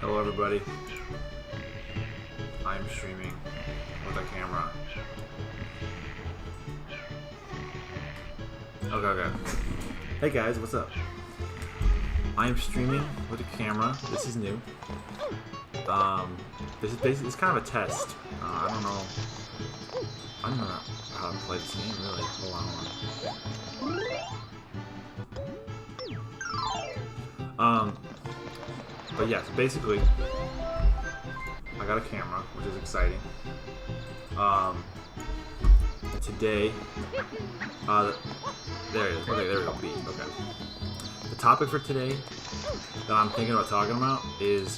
Hello everybody. I'm streaming with a camera. Okay. Hey guys, what's up? I'm streaming with a camera. This is new. This is basically, it's kind of a test. I don't know how to play this game really. Hold on. But yes, basically, I got a camera, which is exciting. Today, there it is. Okay, there we go. B. Okay. The topic for today that I'm thinking about talking about is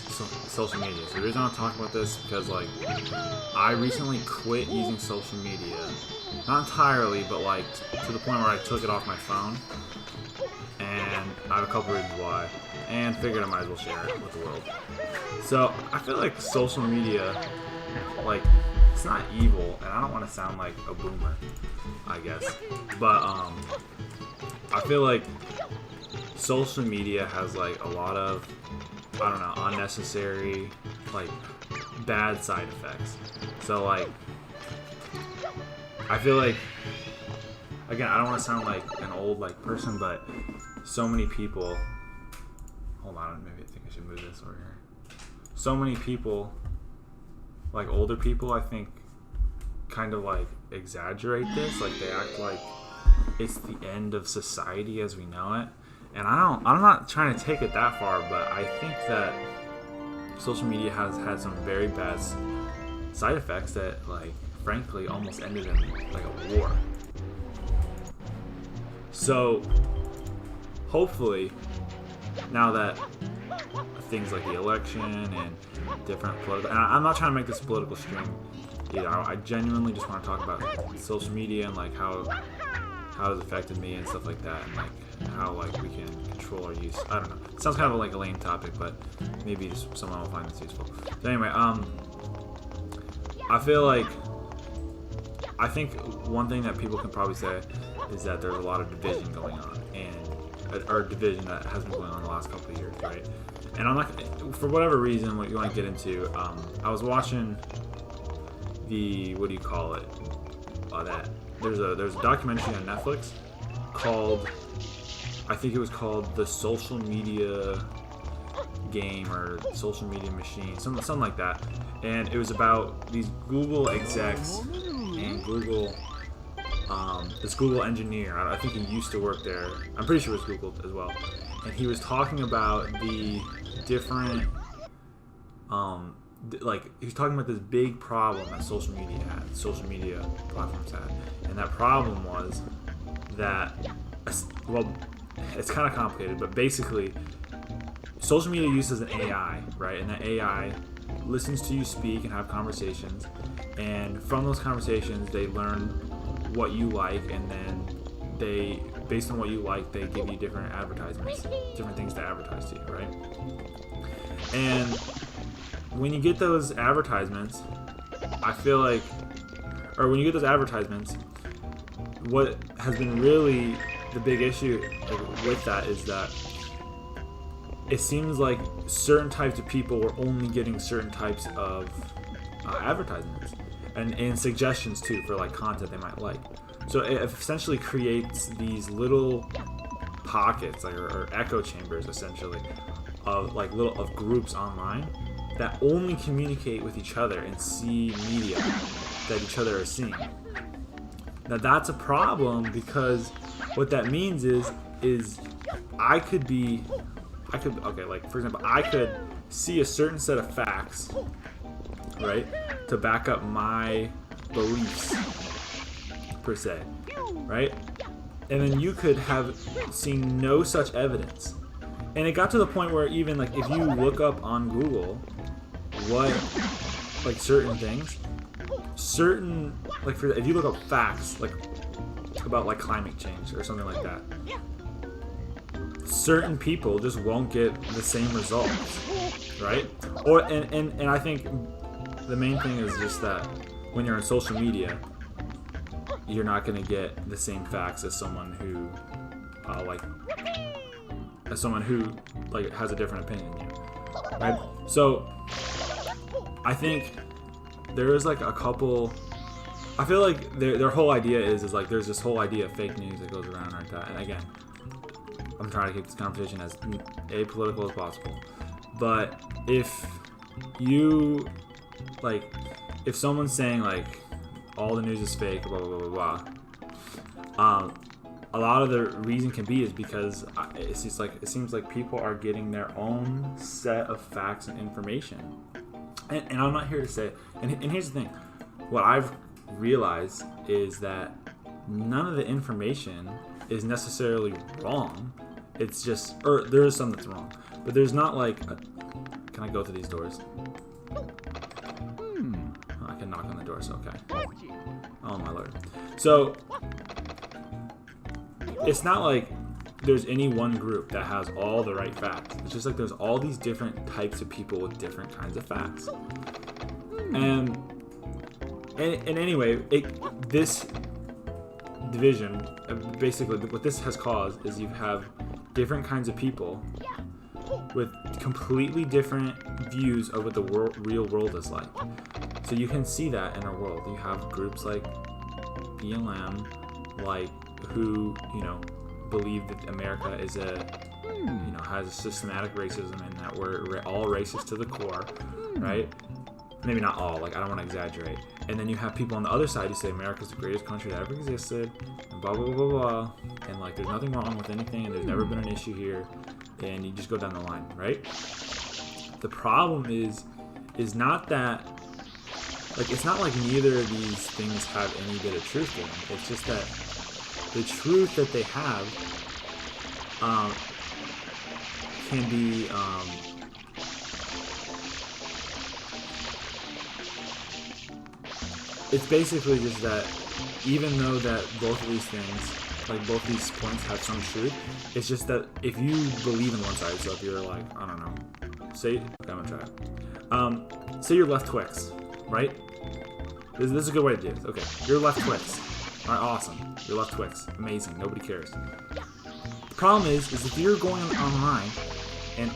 social media. So the reason I'm talking about this is because, like, I recently quit using social media, not entirely, but like to the point where I took it off my phone. And I have a couple reasons why, and figured I might as well share it with the world. So I feel like social media, like, it's not evil, and I don't want to sound like a boomer, I guess, but I feel like social media has like a lot of, I don't know, unnecessary, like, bad side effects. So like, I feel like, again, I don't want to sound like an old like person, but so many people, hold on, maybe I think I should move this over here. So many people, like older people, I think, kind of like exaggerate this. Like they act like it's the end of society as we know it. And I'm not trying to take it that far, but I think that social media has had some very bad side effects that, like, frankly, almost ended in like a war. So hopefully, now that things like the election and different political, and I'm not trying to make this a political stream either. I genuinely just want to talk about social media and like how it's affected me and stuff like that, and like how like we can control our use. I don't know. It sounds kind of like a lame topic, but maybe just someone will find this useful. So anyway, I feel like, I think one thing that people can probably say is that there's a lot of division going on, or division that has been going on the last couple of years, right? And I'm not, for whatever reason, what you want to get into, I was watching the, what do you call it? There's a documentary on Netflix called, I think it was called The Social Media Game or Social Media Machine, something like that. And it was about these Google execs and Google, this Google engineer. I think he used to work there. I'm pretty sure it was Google as well. And he was talking about the different, like, he was talking about this big problem that social media platforms had. And that problem was that, well, it's kind of complicated, but basically, social media uses an AI, right? And that AI listens to you speak and have conversations. And from those conversations, they learn what you like, and then based on what you like, they give you different advertisements, different things to advertise to you, right? And when you get those advertisements, I feel like, or when you get those advertisements, what has been really the big issue with that is that it seems like certain types of people are only getting certain types of advertisements and suggestions too for like content they might like. So it essentially creates these little pockets, like or echo chambers, essentially, of like of groups online that only communicate with each other and see media that each other are seeing. Now that's a problem, because what that means is okay, like for example, I could see a certain set of facts, right, to back up my beliefs per se, right? And then you could have seen no such evidence. And it got to the point where even like if you look up on Google what, like, certain things, like if you look up facts like about like climate change or something like that, certain people just won't get the same results, right? Or and I think the main thing is just that when you're on social media, you're not going to get the same facts as someone who has a different opinion than you, right? So I think there is like a couple. I feel like their whole idea is like there's this whole idea of fake news that goes around like that. And again, I'm trying to keep this conversation as apolitical as possible. But if you like, if someone's saying like all the news is fake, blah blah blah blah blah, a lot of the reason can be is because it's just like it seems like people are getting their own set of facts and information. And I'm not here to say. And here's the thing, what I've realized is that none of the information is necessarily wrong. It's just, or there is some that's wrong, but there's not like can I go through these doors? I can knock on the doors. Okay. Oh my lord. So it's not like there's any one group that has all the right facts. It's just like there's all these different types of people with different kinds of facts. And anyway, this division, basically what this has caused is you have different kinds of people with completely different views of what the real world is like. So you can see that in our world. You have groups like BLM, like who, believe that America is has a systematic racism and that we're all racist to the core, right? Maybe not all, like I don't want to exaggerate. And then you have people on the other side who say America's the greatest country that ever existed, and blah, blah, blah, blah, blah. And like there's nothing wrong with anything, and there's never been an issue here, and you just go down the line, right? The problem is not that, like it's not like neither of these things have any bit of truth in them. It's just that the truth that they have can be it's basically just that even though that both of these things, like both these points have some truth, it's just that if you believe in one side, so if you're like, I don't know, say, okay, I'm gonna try it. Say you're left Twix, right? This is a good way to do this. Okay, you're left Twix. All right, awesome. You're left Twix. Amazing. Nobody cares. The problem is if you're going online and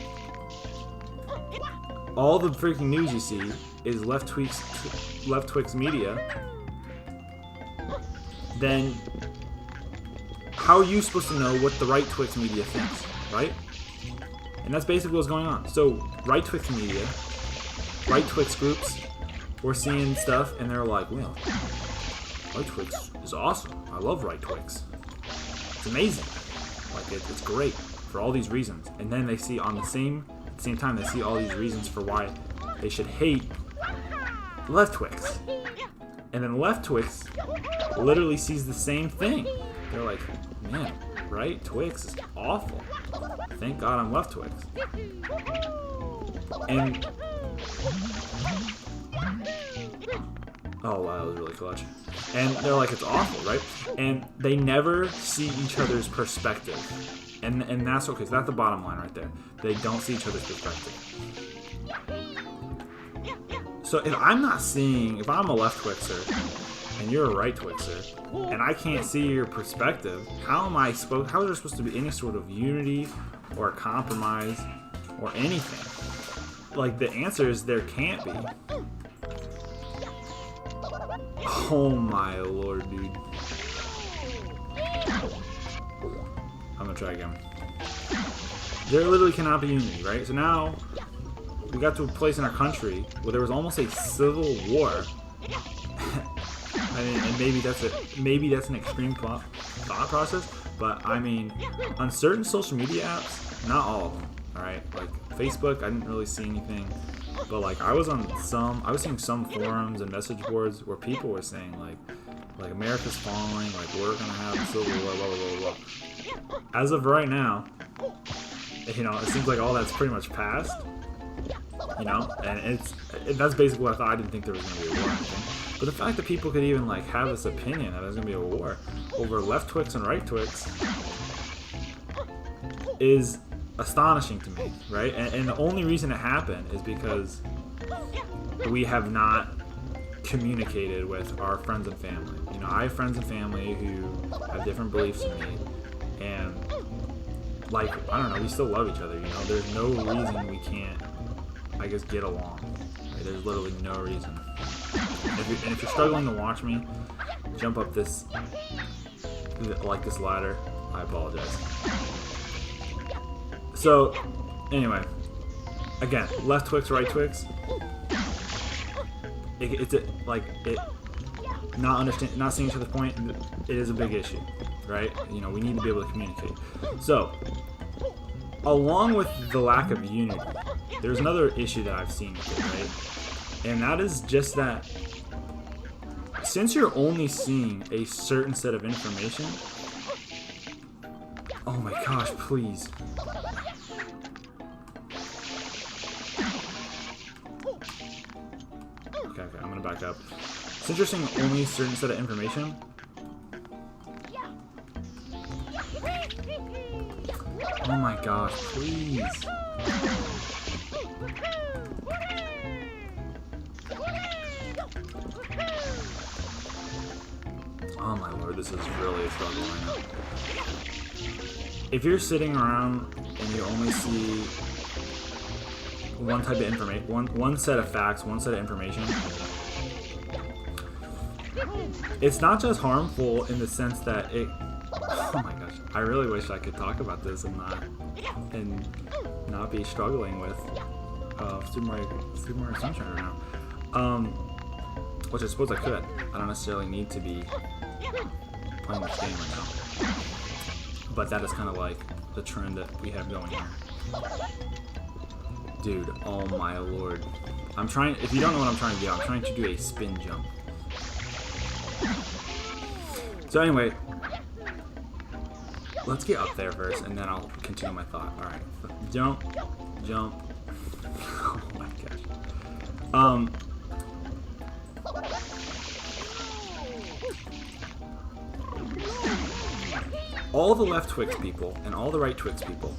all the freaking news you see is left Twix media, then how are you supposed to know what the right Twix media thinks, right? And that's basically what's going on. So right Twix media, right Twix groups, we're seeing stuff and they're like, well, right Twix is awesome. I love right Twix. It's amazing. Like it's great for all these reasons. And then they see at the same time they see all these reasons for why they should hate left Twix. And then left Twix literally sees the same thing. They're like, man, right Twix is awful. Thank God I'm left Twix. And oh wow, that was really clutch. And they're like, it's awful, right? And they never see each other's perspective. And that's okay, so that's the bottom line right there. They don't see each other's perspective. So if I'm a left Twixer and you're a right Twixer, and I can't see your perspective, how is there supposed to be any sort of unity or compromise or anything? Like the answer is there can't be. Oh my lord, dude. I'm gonna try again. There literally cannot be unity, right? So now we got to a place in our country where there was almost a civil war. I mean, and maybe that's an extreme thought process, but I mean, on certain social media apps, not all of them, all right? Like Facebook, I didn't really see anything, but like I was seeing some forums and message boards where people were saying like America's falling, like we're gonna have a civil war, blah blah blah blah. As of right now, it seems like all that's pretty much passed. And that's basically what I thought. I didn't think there was going to be a war or anything. But the fact that people could even like have this opinion that there's going to be a war over left Twix and right Twix is astonishing to me, right? And the only reason it happened is because we have not communicated with our friends and family. I have friends and family who have different beliefs than me, and like I don't know, we still love each other. There's no reason we can't I guess, get along. Right? There's literally no reason. If you're struggling to watch me jump up this, like this ladder, I apologize. So, anyway, again, left Twix, right Twix. Not seeing each other's point. It is a big issue, right? You know, we need to be able to communicate. So, along with the lack of unity, there's another issue that I've seen with it, right? And that is just that since you're only seeing a certain set of information. Oh my gosh, please. Okay, I'm gonna back up. Since you're seeing only a certain set of information, oh my gosh, please. Oh my lord, this is really a struggle right now. If you're sitting around and you only see one type of information, one set of facts, one set of information, it's not just harmful in the sense that it. Oh my gosh, I really wish I could talk about this and not be struggling with Super Mario Sunshine right now. Which I suppose I could. I don't necessarily need to be playing this game right now. But that is kind of like the trend that we have going here. Dude, oh my lord. I'm trying, if you don't know what I'm trying to do, I'm trying to do a spin jump. So anyway, let's get up there first and then I'll continue my thought. Alright, jump, jump. Oh my gosh. All the left Twix people and all the right Twix people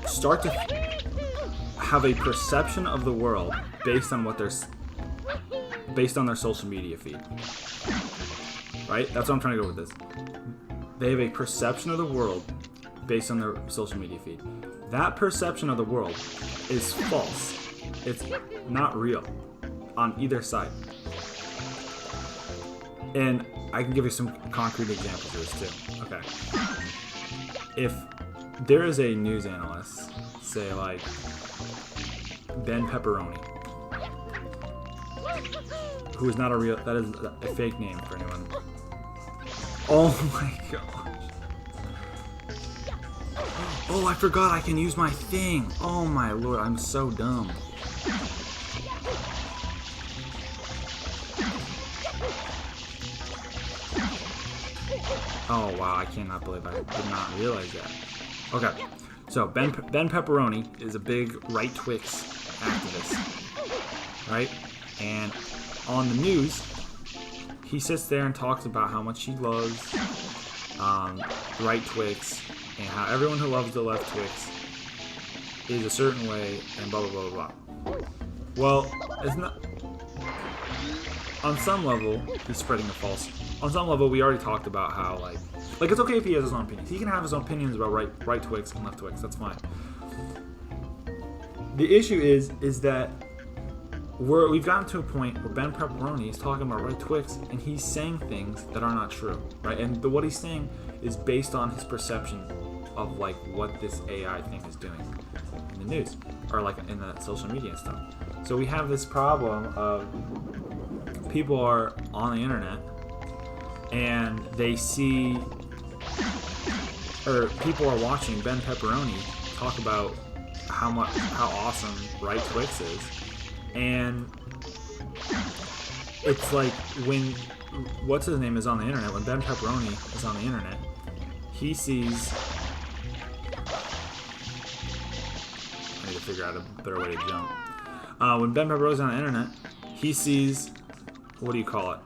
start to have a perception of the world based on their social media feed. Right? That's what I'm trying to go with this. They have a perception of the world based on their social media feed. That perception of the world is false. It's not real on either side. And I can give you some concrete examples of this too. Okay. If there is a news analyst, say like Ben Pepperoni, who is not a real, that is a fake name for anyone. Oh my gosh. Oh, I forgot I can use my thing. Oh my lord, I'm so dumb. Oh wow, I cannot believe I did not realize that. Okay, so Ben Pepperoni is a big right Twix activist, right? And on the news, he sits there and talks about how much he loves right Twix and how everyone who loves the left Twix is a certain way and blah blah blah blah. Well, it's not. On some level, he's spreading a false. On some level, we already talked about how like it's okay if he has his own opinions. He can have his own opinions about right Twix and left Twix. That's fine. The issue is that we've gotten to a point where Ben Pepperoni is talking about right Twix and he's saying things that are not true, right? And what he's saying is based on his perception of like what this AI thing is doing in the news or like in the social media and stuff. So we have this problem of people are on the internet and they see, or people are watching Ben Pepperoni talk about how awesome right Twix is, and it's like when what's his name is on the internet, when Ben Pepperoni is on the internet, he sees. I need to figure out a better way to jump. When Ben Pepperoni is on the internet, he sees, what do you call it?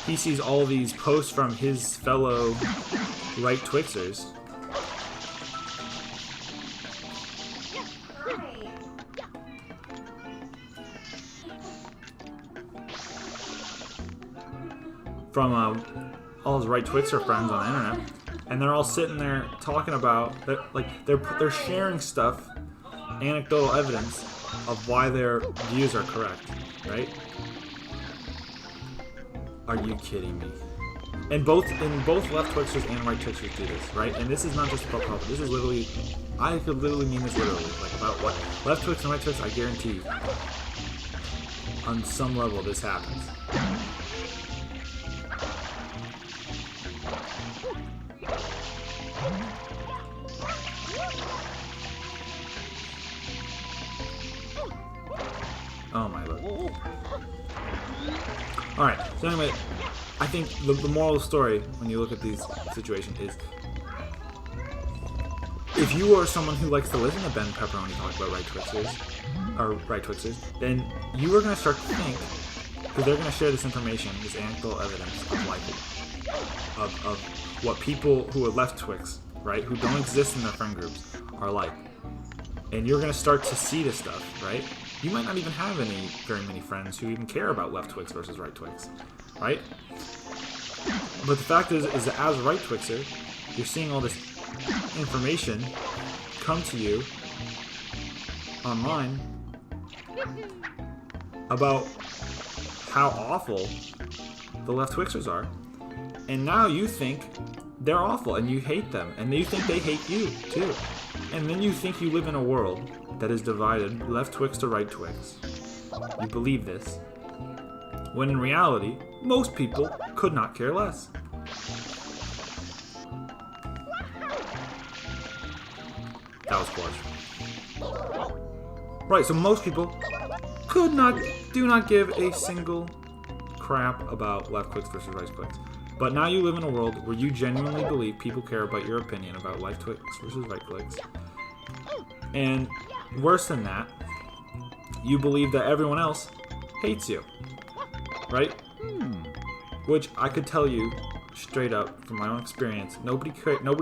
He sees all these posts from his fellow right Twixers. From all his right Twixer friends on the internet. and they're all sitting there talking about they're sharing stuff, anecdotal evidence of why their views are correct, right? Are you kidding me? And both left Twixters and right Twixters do this, right? And this is not just about profit. This is literally, I could literally mean this literally, like about what left Twix and right Twix. I guarantee, on some level, this happens. Oh my lord. Alright, so anyway, I think the moral of the story, when you look at these situations, is if you are someone who likes to listen to Ben Pepperoni talk about right Twixters, then you are going to start to think, because they're going to share this information, this anecdotal evidence of what people who are left Twix, right, who don't exist in their friend groups, are like. And you're going to start to see this stuff, right? You might not even have very many friends who even care about left Twix versus right Twix, right? But the fact is that as a right Twixer, you're seeing all this information come to you online about how awful the left Twixers are, and now you think they're awful and you hate them, and you think they hate you too, and then you think you live in a world that is divided left Twix to right Twix. You believe this, when in reality, most people could not care less. That was clutch. Right, so most people do not give a single crap about left Twix versus right Twix. But now you live in a world where you genuinely believe people care about your opinion about left Twix versus right Twix. And worse than that, you believe that everyone else hates you, right? Which I could tell you straight up from my own experience, nobody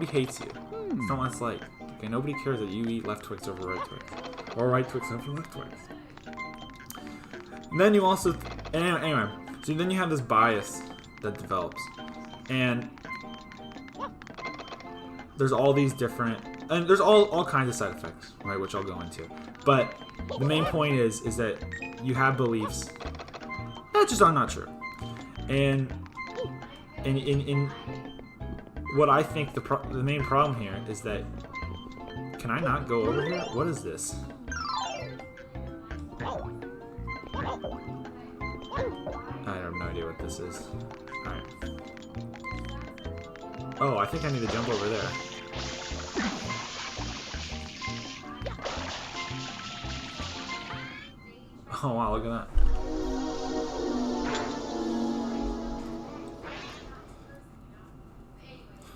hates you. It's not what it's like. Okay, nobody cares that you eat left Twix over right Twix, or right Twix over left Twix. And then you also, anyway, so then you have this bias that develops, and there's all these different, and there's all kinds of side effects, right, which I'll go into. But the main point is that you have beliefs that just are not true. And in what I think the main problem here is that, can I not go over here? What is this? I have no idea what this is. Alright. Oh, I think I need to jump over there. Oh wow, look at that.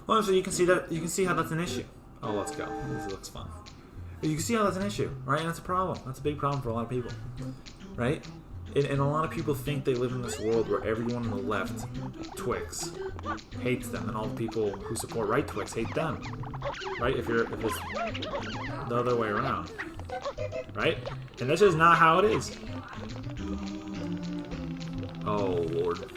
Well, so you can see how that's an issue. Oh, let's go. This looks fun. You can see how that's an issue, right? And that's a problem. That's a big problem for a lot of people, right? And a lot of people think they live in this world where everyone on the left, Twix, hates them, and all the people who support right Twix hate them, right? If it's the other way around, right? And that's just not how it is. Oh Lord.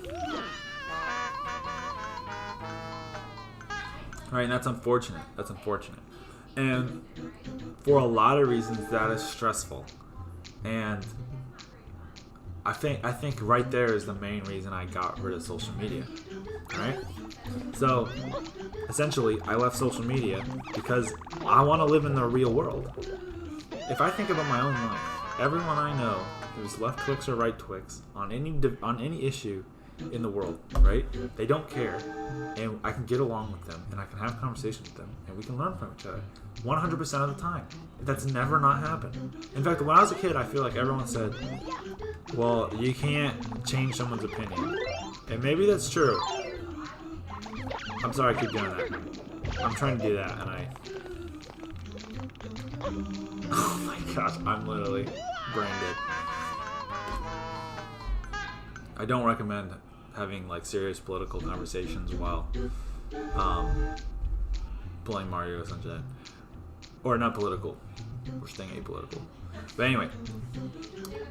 Right, and that's unfortunate. That's unfortunate. And for a lot of reasons, that is stressful. And I think right there is the main reason I got rid of social media. Right? So, essentially, I left social media because I want to live in the real world. If I think about my own life, everyone I know who's left Twix or right Twix on any issue in the world, right? They don't care, and I can get along with them, and I can have conversations with them, and we can learn from each other 100% of the time. That's never not happened. In fact, when I was a kid, I feel like everyone said, well, you can't change someone's opinion. And maybe that's true. I'm sorry I keep doing that. I'm trying to do that, and I... Oh my gosh, I'm literally brain dead. I don't recommend having like serious political conversations while playing Mario Sunshine. Or not political. We're staying apolitical. But anyway,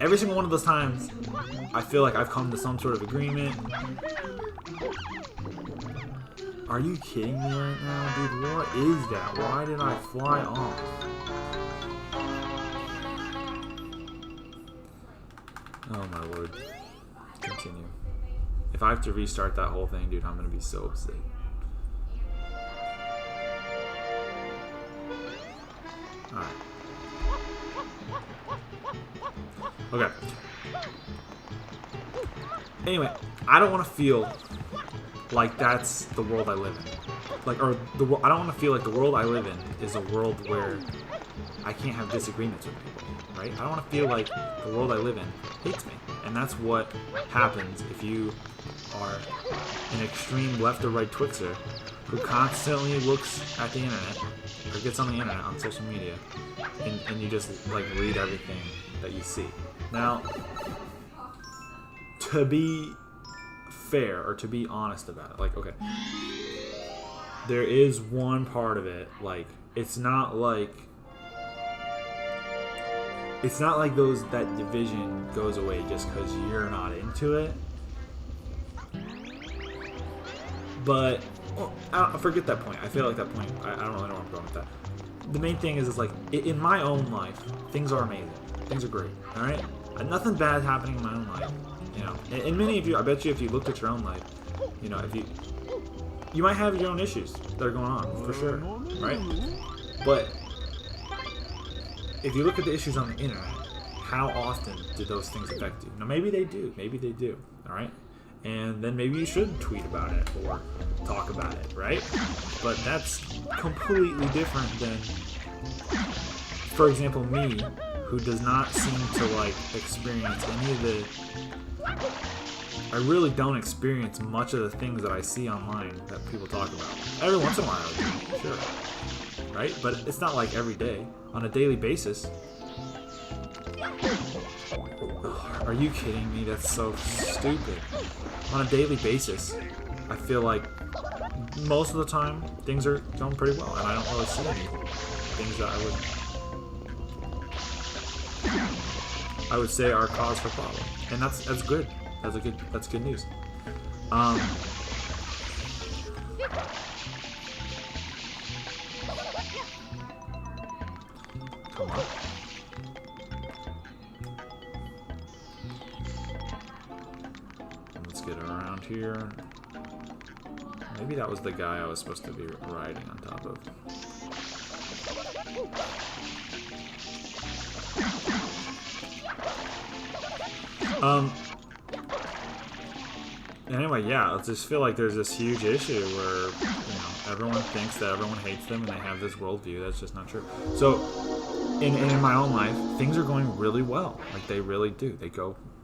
every single one of those times, I feel like I've come to some sort of agreement. Are you kidding me right now, dude? What is that? Why did I fly off? Oh my lord. Continue. If I have to restart that whole thing, dude, I'm gonna be so upset. Alright. Okay. Anyway, I don't want to feel like that's the world I live in. Like, or I don't want to feel like the world I live in is a world where I can't have disagreements with people, right? I don't want to feel like the world I live in hates me. And that's what happens if you are an extreme left or right Twixer who constantly looks at the internet or gets on the internet on social media and you just like read everything that you see. Now, to be fair or to be honest about it, like, okay, there is one part of it, like, it's not like that division goes away just because you're not into it. But well, forget that point. I feel like that point, I don't really know where I'm going with that. The main thing is like, in my own life, things are amazing. Things are great, alright? Nothing bad happening in my own life, you know. And many of you, I bet you if you looked at your own life, you know, you might have your own issues that are going on, for sure, right? But if you look at the issues on the internet, how often do those things affect you? Now, maybe they do, alright? And then maybe you should tweet about it or talk about it, right? But that's completely different than, for example, me, who does not seem to like experience any of the... I really don't experience much of the things that I see online that people talk about. Every once in a while, I do, sure. Right? But it's not like every day. On a daily basis. Oh, are you kidding me? That's so stupid. On a daily basis, I feel like most of the time things are going pretty well, and I don't really see any things that I would say are cause for problem, and that's good. That's good news. Come on. Let's get around here. Maybe that was the guy I was supposed to be riding on top of. Anyway, yeah, I just feel like there's this huge issue where, you know, everyone thinks that everyone hates them and they have this worldview. That's just not true. So, in my own life, things are going really well. Like, they really do.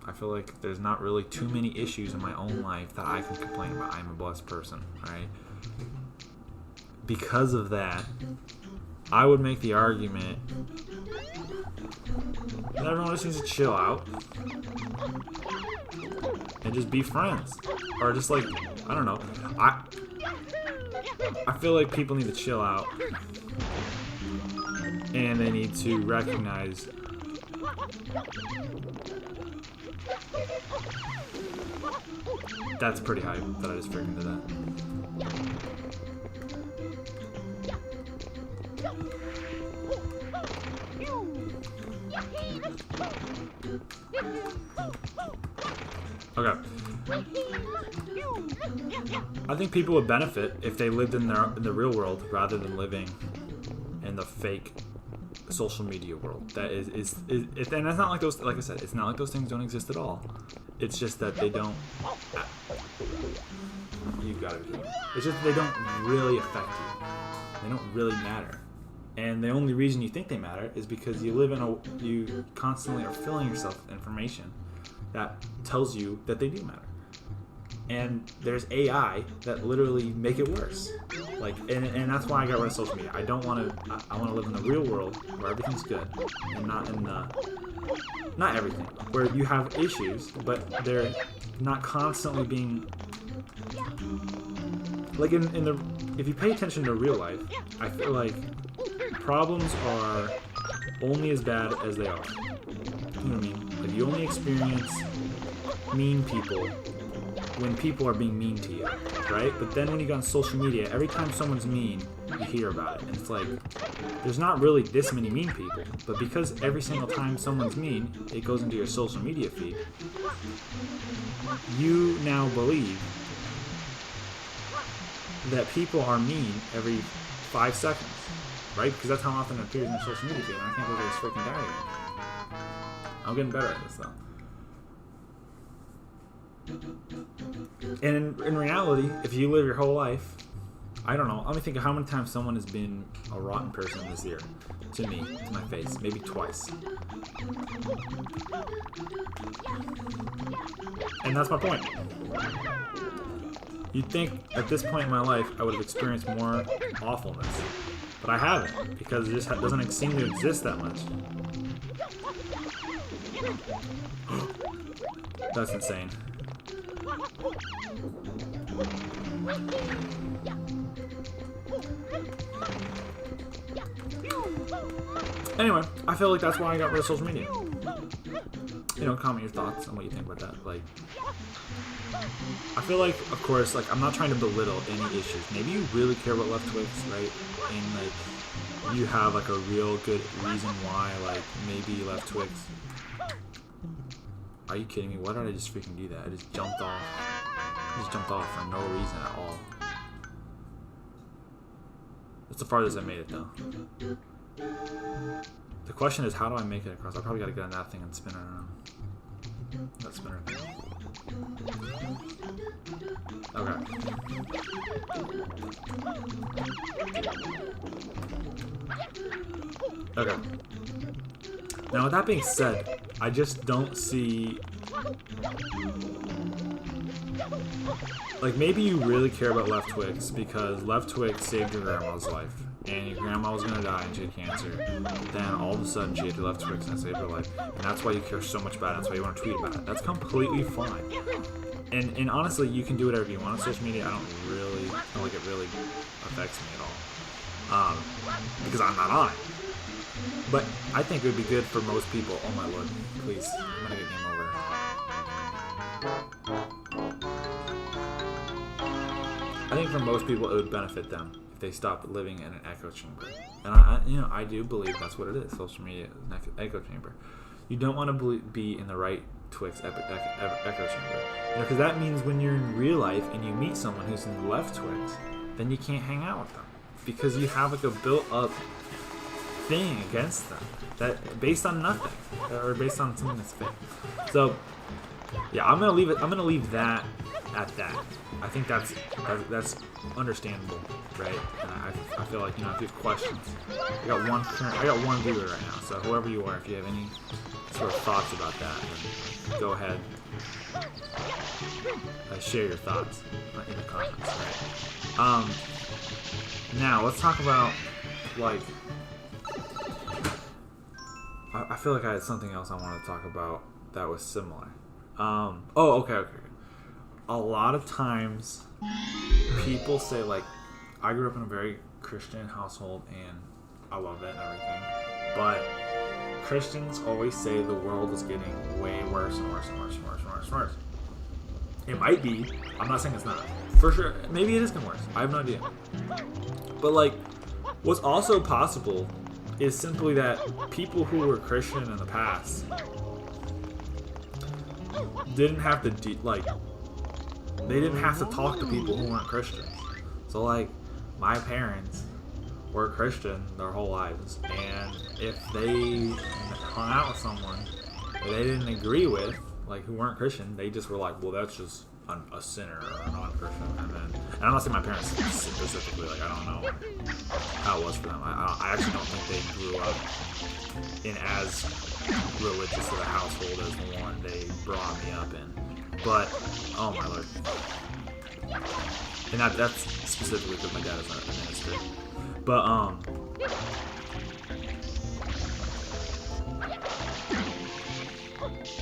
I feel like there's not really too many issues in my own life that I can complain about. I'm a blessed person, right? Because of that, I would make the argument that everyone just needs to chill out and just be friends, or just like, I don't know. I feel like people need to chill out, and they need to recognize that's pretty high that I just figured into that. Okay. I think people would benefit if they lived in the real world rather than living in the fake social media world. That is and it's not like those, like I said, it's not like those things don't exist at all. It's just that they don't. You've got to be kidding me. It's just that they don't really affect you. They don't really matter. And the only reason you think they matter is because you constantly are filling yourself with information that tells you that they do matter. And there's AI that literally make it worse. Like, and that's why I got rid of social media. I want to live in the real world where everything's good, and not in not everything, where you have issues, but they're not constantly being like if you pay attention to real life, I feel like problems are only as bad as they are. You know what I mean? Like, you only experience mean people when people are being mean to you, right? But then when you go on social media, every time someone's mean, you hear about it. And it's like, there's not really this many mean people. But because every single time someone's mean, it goes into your social media feed, you now believe that people are mean every 5 seconds, right? Because that's how often it appears in your social media feed. And I can't believe it's freaking died again. I'm getting better at this, though. And in reality, if you live your whole life, I don't know, let me think of how many times someone has been a rotten person this year. To me, to my face. Maybe twice. And that's my point. You'd think at this point in my life I would have experienced more awfulness. But I haven't, because it just doesn't seem to exist that much. That's insane. Anyway, I feel like that's why I got rid of social media. You know, comment your thoughts on what you think about that. Like, I feel like, of course, like, I'm not trying to belittle any issues. Maybe you really care about left twigs, right? And, like, you have, like, a real good reason why, like, maybe left twigs. Are you kidding me? Why did I just freaking do that? I just jumped off. I just jumped off for no reason at all. That's the farthest I made it, though. The question is, how do I make it across? I probably gotta get on that thing and spin it around. That spinner thing. Okay. Okay. Now, with that being said, I just don't see... Like, maybe you really care about left twigs because left twigs saved your grandma's life. And your grandma was going to die and she had cancer. Then, all of a sudden, she had left twigs and saved her life. And that's why you care so much about it. That's why you want to tweet about it. That's completely fine. And honestly, you can do whatever you want on social media. I don't feel like it really affects me at all. Because I'm not on it. But I think it would be good for most people. Oh my lord, please. I'm gonna get game over. I think for most people it would benefit them if they stopped living in an echo chamber. And I do believe that's what it is. Social media is an echo chamber. You don't want to be in the right Twix echo chamber. You know, because that means when you're in real life and you meet someone who's in the left Twix, then you can't hang out with them because you have like a built-up thing against them that based on nothing or based on something that's fake. So yeah, I'm gonna leave that at that. I think that's understandable, right? And I feel like, you know, if you have questions, I got one viewer right now. So whoever you are, if you have any sort of thoughts about that, then go ahead, share your thoughts in the comments, right? Now let's talk about, like, I feel like I had something else I wanted to talk about that was similar. Okay. A lot of times, people say, like, I grew up in a very Christian household and I love it and everything, but Christians always say the world is getting way worse and worse and worse and worse and worse and worse. It might be. I'm not saying it's not. For sure. Maybe it is getting worse. I have no idea. But, like, what's also possible is simply that people who were Christian in the past didn't have to they didn't have to talk to people who weren't Christians. So, like, my parents were Christian their whole lives, and if they hung out with someone that they didn't agree with, like, who weren't Christian, they just were like, well, that's just a sinner or a non-Christian. And I'm not saying my parents specifically, like, I don't know how it was for them. I actually don't think they grew up in as religious of a household as the one they brought me up in. But, oh my lord. And that's specifically because my dad is not a minister. But,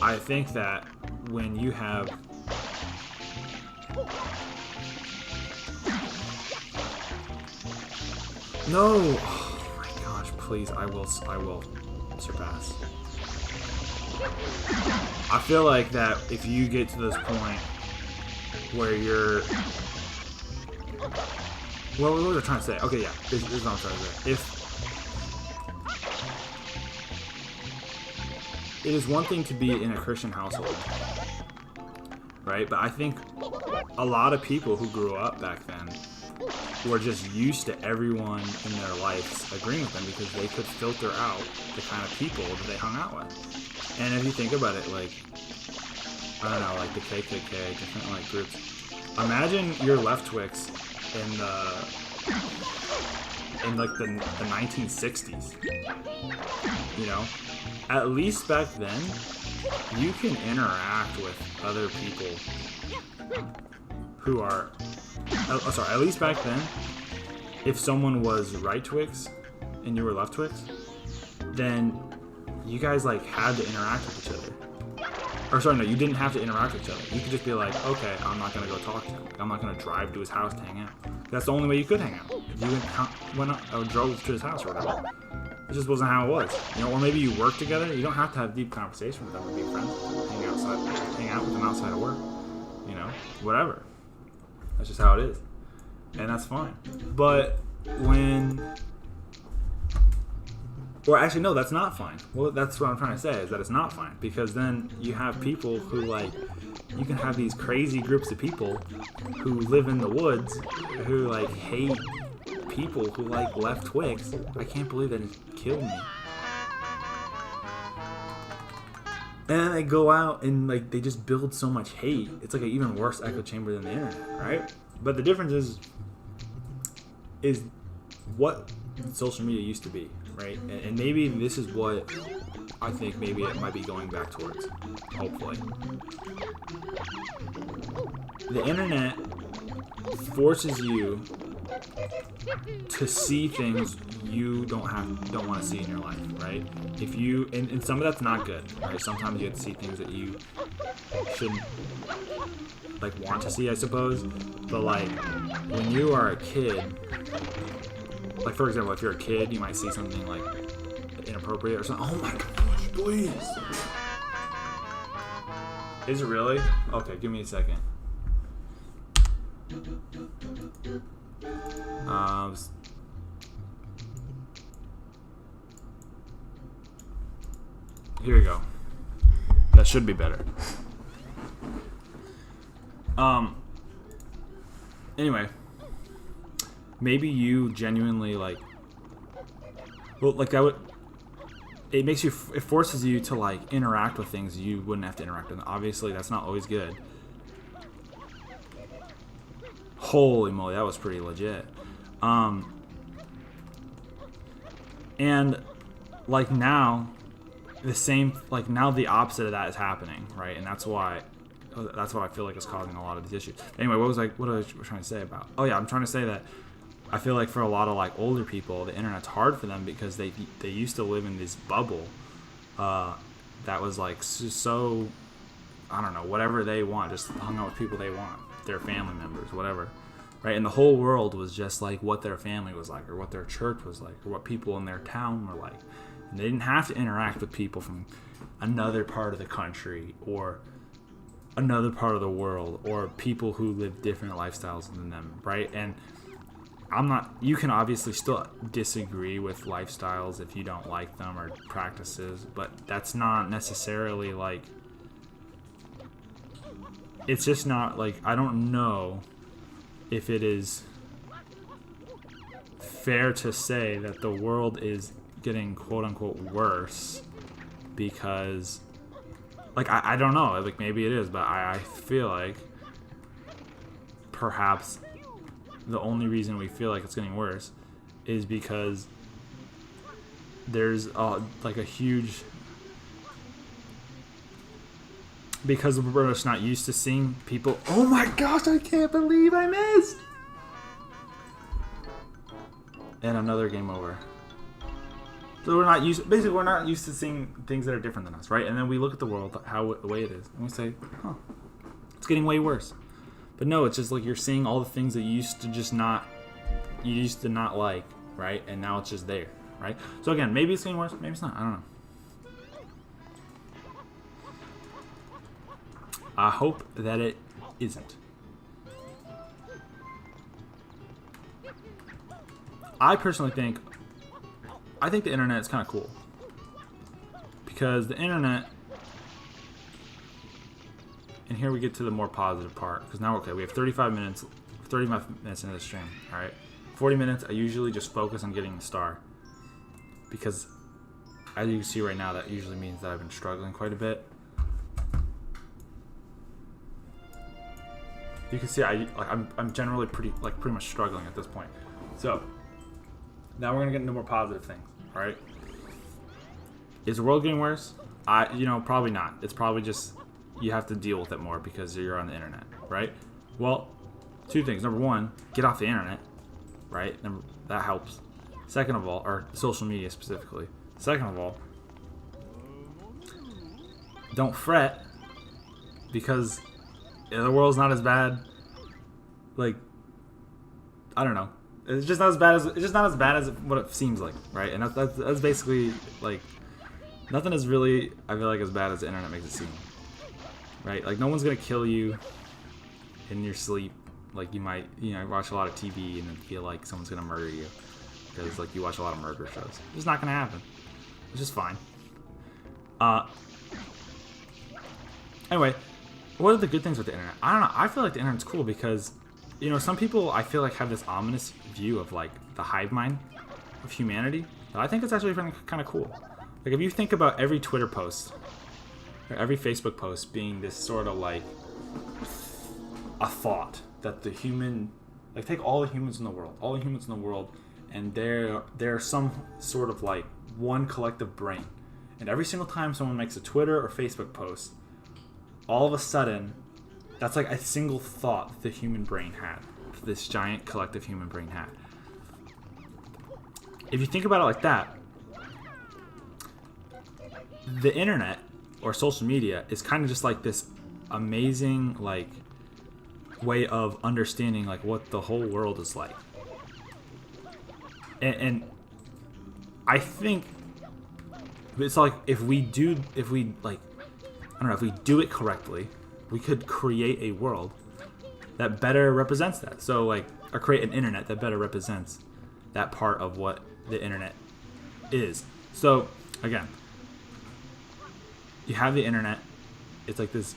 I think that when you have no, oh my gosh, please, I will surpass. I feel like that if you get to this point where you're. Well, what was I trying to say? Okay, yeah, this is what I'm trying to say. If it is one thing to be in a Christian household, right? But I think a lot of people who grew up back then were just used to everyone in their lives agreeing with them because they could filter out the kind of people that they hung out with. And if you think about it, like, I don't know, like the KKK, different like groups. Imagine your left Twix in like the 1960s. You know, at least back then, you can interact with other people who are. Sorry, at least back then, if someone was right Twix and you were left Twix, then you guys like had to interact with each other. Or sorry, no, you didn't have to interact with each other. You could just be like, okay, I'm not gonna go talk to him. I'm not gonna drive to his house to hang out. That's the only way you could hang out. If you went up, or drove to his house or whatever. It just wasn't how it was. You know, or maybe you work together. You don't have to have deep conversation with them or be friends. Hang out with them outside of work. You know, whatever. That's just how it is. And that's fine. But or actually, no, that's not fine. Well, that's what I'm trying to say, is that it's not fine. Because then you have people who, like, you can have these crazy groups of people who live in the woods who, like, hate people who, like, left Twix. I can't believe that it killed me. And then they go out and, like, they just build so much hate. It's like an even worse echo chamber than the internet, right? But the difference is what social media used to be, right? And maybe this is what I think maybe it might be going back towards, hopefully. The internet forces you to see things you don't want to see in your life, right? If you and some of that's not good, right? Sometimes you have to see things that you shouldn't like want to see, I suppose. But like when you are a kid, like for example, if you're a kid, you might see something like inappropriate or something. Oh my gosh, please! Is it really? Okay, give me a second. Here we go. That should be better. Anyway, maybe you genuinely like. Well, like it makes you. It forces you to like interact with things you wouldn't have to interact with. Obviously, that's not always good. Holy moly, that was pretty legit. And like now, now the opposite of that is happening, right? And that's what I feel like is causing a lot of these issues. Anyway, what was I trying to say about? Oh yeah, I'm trying to say that I feel like for a lot of like older people, the internet's hard for them because they used to live in this bubble that was like so I don't know, whatever they want, just hung out with people they want, their family members, whatever. Right, and the whole world was just like what their family was like, or what their church was like, or what people in their town were like. And they didn't have to interact with people from another part of the country, or another part of the world, or people who live different lifestyles than them, right? And you can obviously still disagree with lifestyles if you don't like them or practices, but that's not necessarily like, it's just not like, I don't know if it is fair to say that the world is getting quote-unquote worse because, like, I don't know, like, maybe it is, but I feel like perhaps the only reason we feel like it's getting worse is because there's like a huge, because we're just not used to seeing people. Oh my gosh, I can't believe I missed! And another game over. So we're not used to seeing things that are different than us, right? And then we look at the world, the way it is, and we say, huh, it's getting way worse. But no, it's just like you're seeing all the things that you used to not like, right? And now it's just there, right? So again, maybe it's getting worse, maybe it's not, I don't know. I hope that it isn't. I personally think, the internet is kind of cool. Because the internet, and here we get to the more positive part. Because now, okay, we have 35 minutes into the stream, alright? 40 minutes, I usually just focus on getting the star. Because, as you can see right now, that usually means that I've been struggling quite a bit. You can see I'm generally pretty much struggling at this point. So now we're gonna get into more positive things. All right. Is the world getting worse? Probably not. It's probably just you have to deal with it more because you're on the internet, right? Well, two things. Number one, get off the internet, right? That helps. Second of all, or social media specifically. Second of all, don't fret because the world's not as bad. Like, I don't know. It's just not as bad as what it seems like, right? And that's basically like nothing is really, I feel like, as bad as the internet makes it seem, right? Like no one's gonna kill you in your sleep. Like you might, watch a lot of TV and then feel like someone's gonna murder you because like you watch a lot of murder shows. It's just not gonna happen. It's just fine. Anyway. What are the good things with the internet? I don't know. I feel like the internet's cool because, some people I feel like have this ominous view of like the hive mind of humanity. But I think it's actually kind of cool. Like if you think about every Twitter post or every Facebook post being this sort of like a thought that the human, like take all the humans in the world, and they're some sort of like one collective brain. And every single time someone makes a Twitter or Facebook post, all of a sudden, that's like a single thought the human brain had. This giant collective human brain had. If you think about it like that, the internet or social media is kind of just like this amazing like way of understanding like what the whole world is like. And I think it's like if we do it correctly, we could create a world that better represents that. So like, or create an internet that better represents that part of what the internet is. So again, you have the internet. It's like this.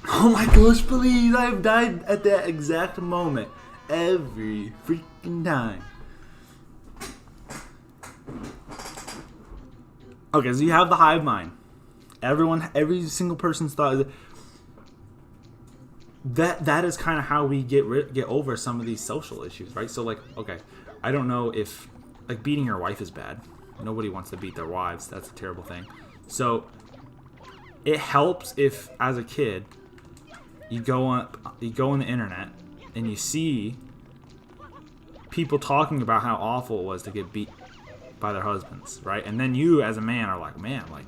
Oh my gosh, please! I've died at that exact moment every freaking time. Okay, so you have the hive mind. Every single person's thought is that is kind of how we get over some of these social issues, right? So like, okay, I don't know if like beating your wife is bad. Nobody wants to beat their wives. That's a terrible thing. So it helps if, as a kid, you go on the internet and you see people talking about how awful it was to get beat by their husbands, right? And then you, as a man, are like, man, like,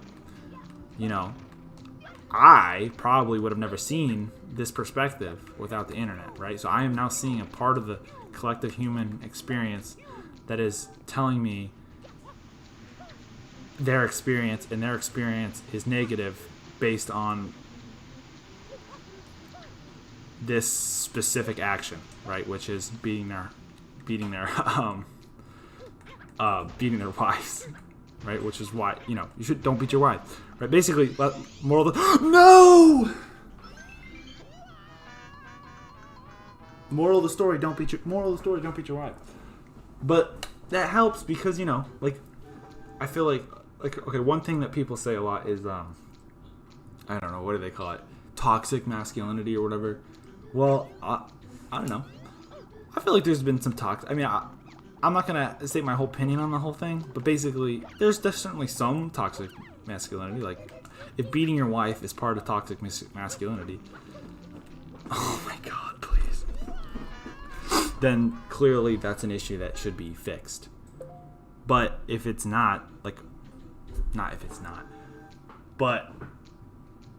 I probably would have never seen this perspective without the internet, right? So I am now seeing a part of the collective human experience that is telling me their experience, and their experience is negative based on this specific action, right? Which is beating their wives, right? Which is why you don't beat your wife, right? Basically, moral of the no. Moral of the story: don't beat your wife. But that helps because like I feel like okay, one thing that people say a lot is I don't know, what do they call it? Toxic masculinity or whatever. Well, I don't know. I feel like there's been some toxic. I mean, I'm not gonna state my whole opinion on the whole thing, but basically, there's certainly some toxic masculinity. Like, if beating your wife is part of toxic masculinity, oh my god, please. Then clearly that's an issue that should be fixed. But if it's not, but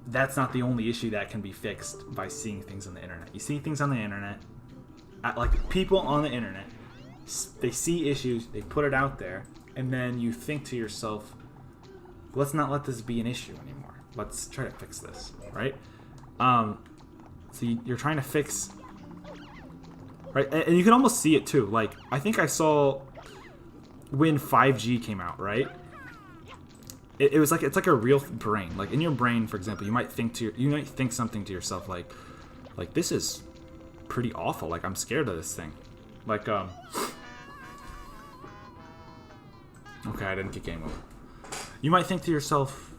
that's not the only issue that can be fixed by seeing things on the internet. You see things on the internet, like people on the internet, they see issues, they put it out there, and then you think to yourself, let's not let this be an issue anymore. Let's try to fix this, right? So you're trying to fix, right? And you can almost see it too. Like, I think I saw when 5G came out, right? It was like, it's like a real brain. Like in your brain, for example, you might think something to yourself like this is pretty awful. Like I'm scared of this thing. Like okay, I didn't get game over. You might think to yourself,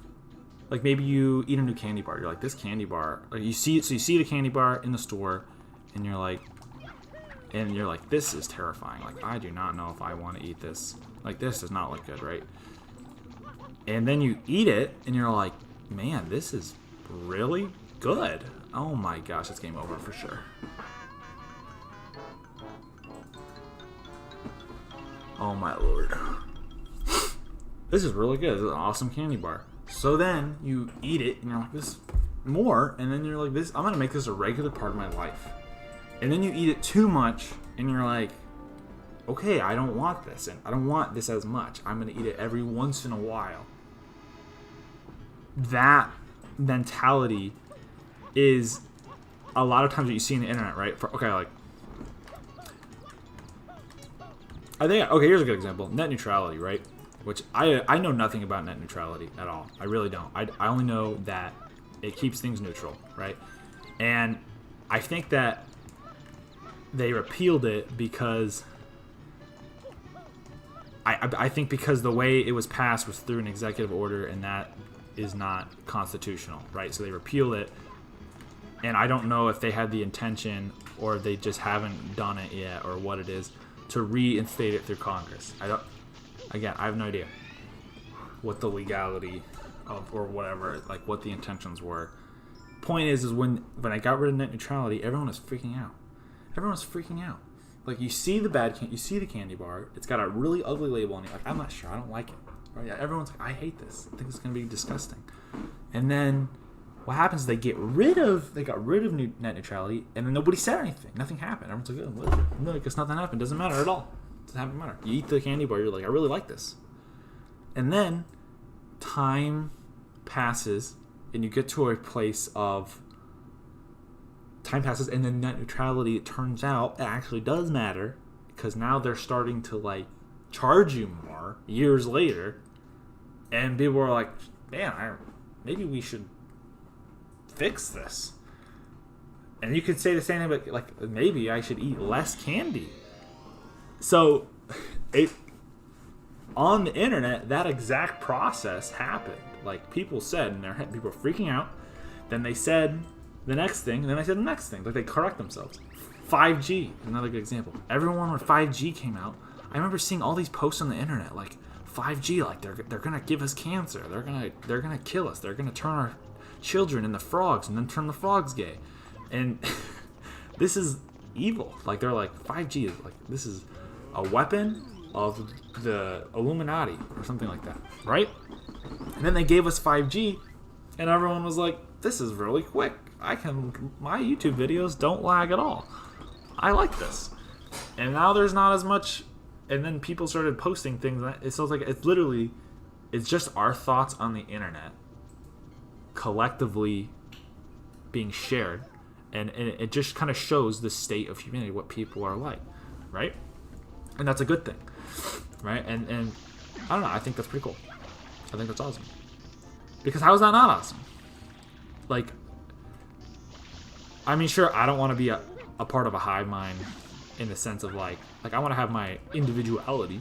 like maybe you eat a new candy bar. You're like, this candy bar. Like you see the candy bar in the store, and you're like, this is terrifying. Like I do not know if I want to eat this. Like this does not look good, right? And then you eat it, and you're like, man, this is really good. Oh my gosh, it's game over for sure. Oh my lord. This is really good. This is an awesome candy bar. So then you eat it, and you're like, this more, and then you're like, I'm gonna make this a regular part of my life. And then you eat it too much, and you're like, okay, I don't want this, and I don't want this as much. I'm gonna eat it every once in a while. That mentality is a lot of times what you see on the internet, right? Okay, here's a good example. Net neutrality, right? Which I know nothing about net neutrality at all. I really don't. I only know that it keeps things neutral, right? And I think that they repealed it because I think because the way it was passed was through an executive order, and that is not constitutional, right? So they repealed it, and I don't know if they had the intention or they just haven't done it yet or what it is to reinstate it through Congress. I have no idea what the legality of or whatever, like what the intentions were. Point is when I got rid of net neutrality, everyone was freaking out. Everyone was freaking out. Like you see you see the candy bar, it's got a really ugly label on it. Like I'm not sure, I don't like it. Right? Everyone's like, I hate this. I think it's gonna be disgusting. And then what happens is they got rid of net neutrality, and then nobody said anything. Nothing happened. Everyone's like, oh, no, I guess nothing happened. Doesn't matter at all. Doesn't matter. You eat the candy bar, you're like, I really like this. And then time passes, and you get to a place of time passes, and then net neutrality, it turns out, it actually does matter, because now they're starting to like charge you more years later, and people are like, man, maybe we should fix this. And you could say the same thing, but like maybe I should eat less candy. So on the internet, that exact process happened. Like people said in their head, people were freaking out. Then they said the next thing, and then they said the next thing. Like they correct themselves. 5G, another good example. Everyone when 5G came out, I remember seeing all these posts on the internet like 5G, like they're gonna give us cancer. They're gonna kill us. They're gonna turn our children into frogs and then turn the frogs gay. And this is evil. Like they're like 5G is like this is a weapon of the Illuminati or something like that, right? And then they gave us 5G, and everyone was like, this is really quick. My YouTube videos don't lag at all. I like this. And now there's not as much. And then people started posting things. It sounds like it's just our thoughts on the internet collectively being shared, and it just kind of shows the state of humanity, what people are like, right? And that's a good thing, right? And I don't know, I think that's pretty cool. I think that's awesome. Because how is that not awesome? Like, I mean, sure, I don't want to be a part of a hive mind in the sense of like I want to have my individuality,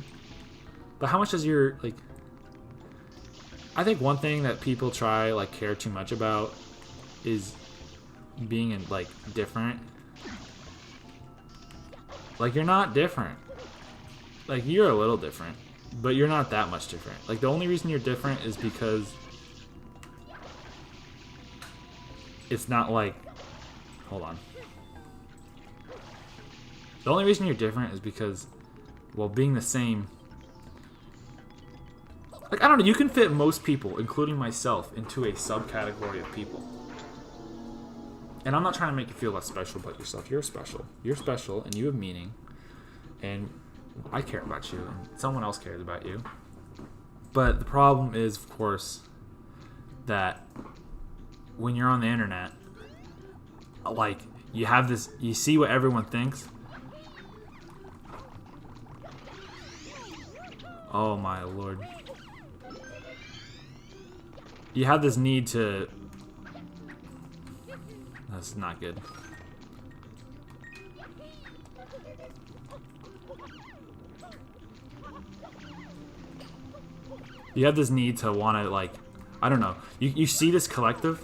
but how much does your like? I think one thing that people care too much about is being like different. Like you're not different. Like you're a little different, but you're not that much different. Like the only reason you're different is because it's not like, hold on. The only reason you're different is because, well, being the same. Like, I don't know, you can fit most people, including myself, into a subcategory of people. And I'm not trying to make you feel less special about yourself. You're special. You're special, and you have meaning. And I care about you, and someone else cares about you. But the problem is, of course, that when you're on the internet, like, you see what everyone thinks. Oh my lord. You have this need to... That's not good. You have this need to want to, like, I don't know. You see this collective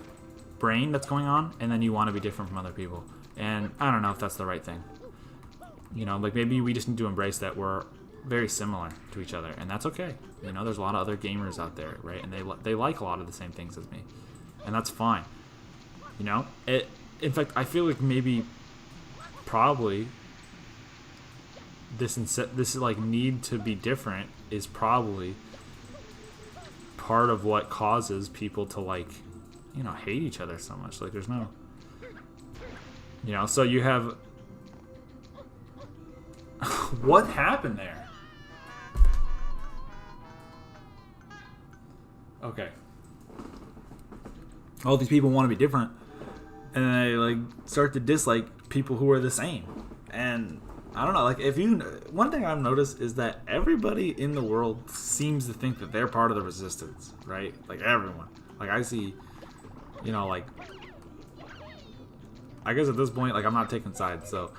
brain that's going on, and then you want to be different from other people. And I don't know if that's the right thing. You know, like, maybe we just need to embrace that we're very similar to each other, and that's okay. You know, there's a lot of other gamers out there, right? And they like a lot of the same things as me, and that's fine. You know, in fact, I feel like maybe, probably, this like need to be different is probably part of what causes people to, like, you know, hate each other so much. Like, there's no, you know, so you have. What happened there? Okay. All these people want to be different, and they, like, start to dislike people who are the same. And I don't know, like, one thing I've noticed is that everybody in the world seems to think that they're part of the resistance, right? Like, everyone. Like, I see, you know, like, I guess at this point, like, I'm not taking sides, so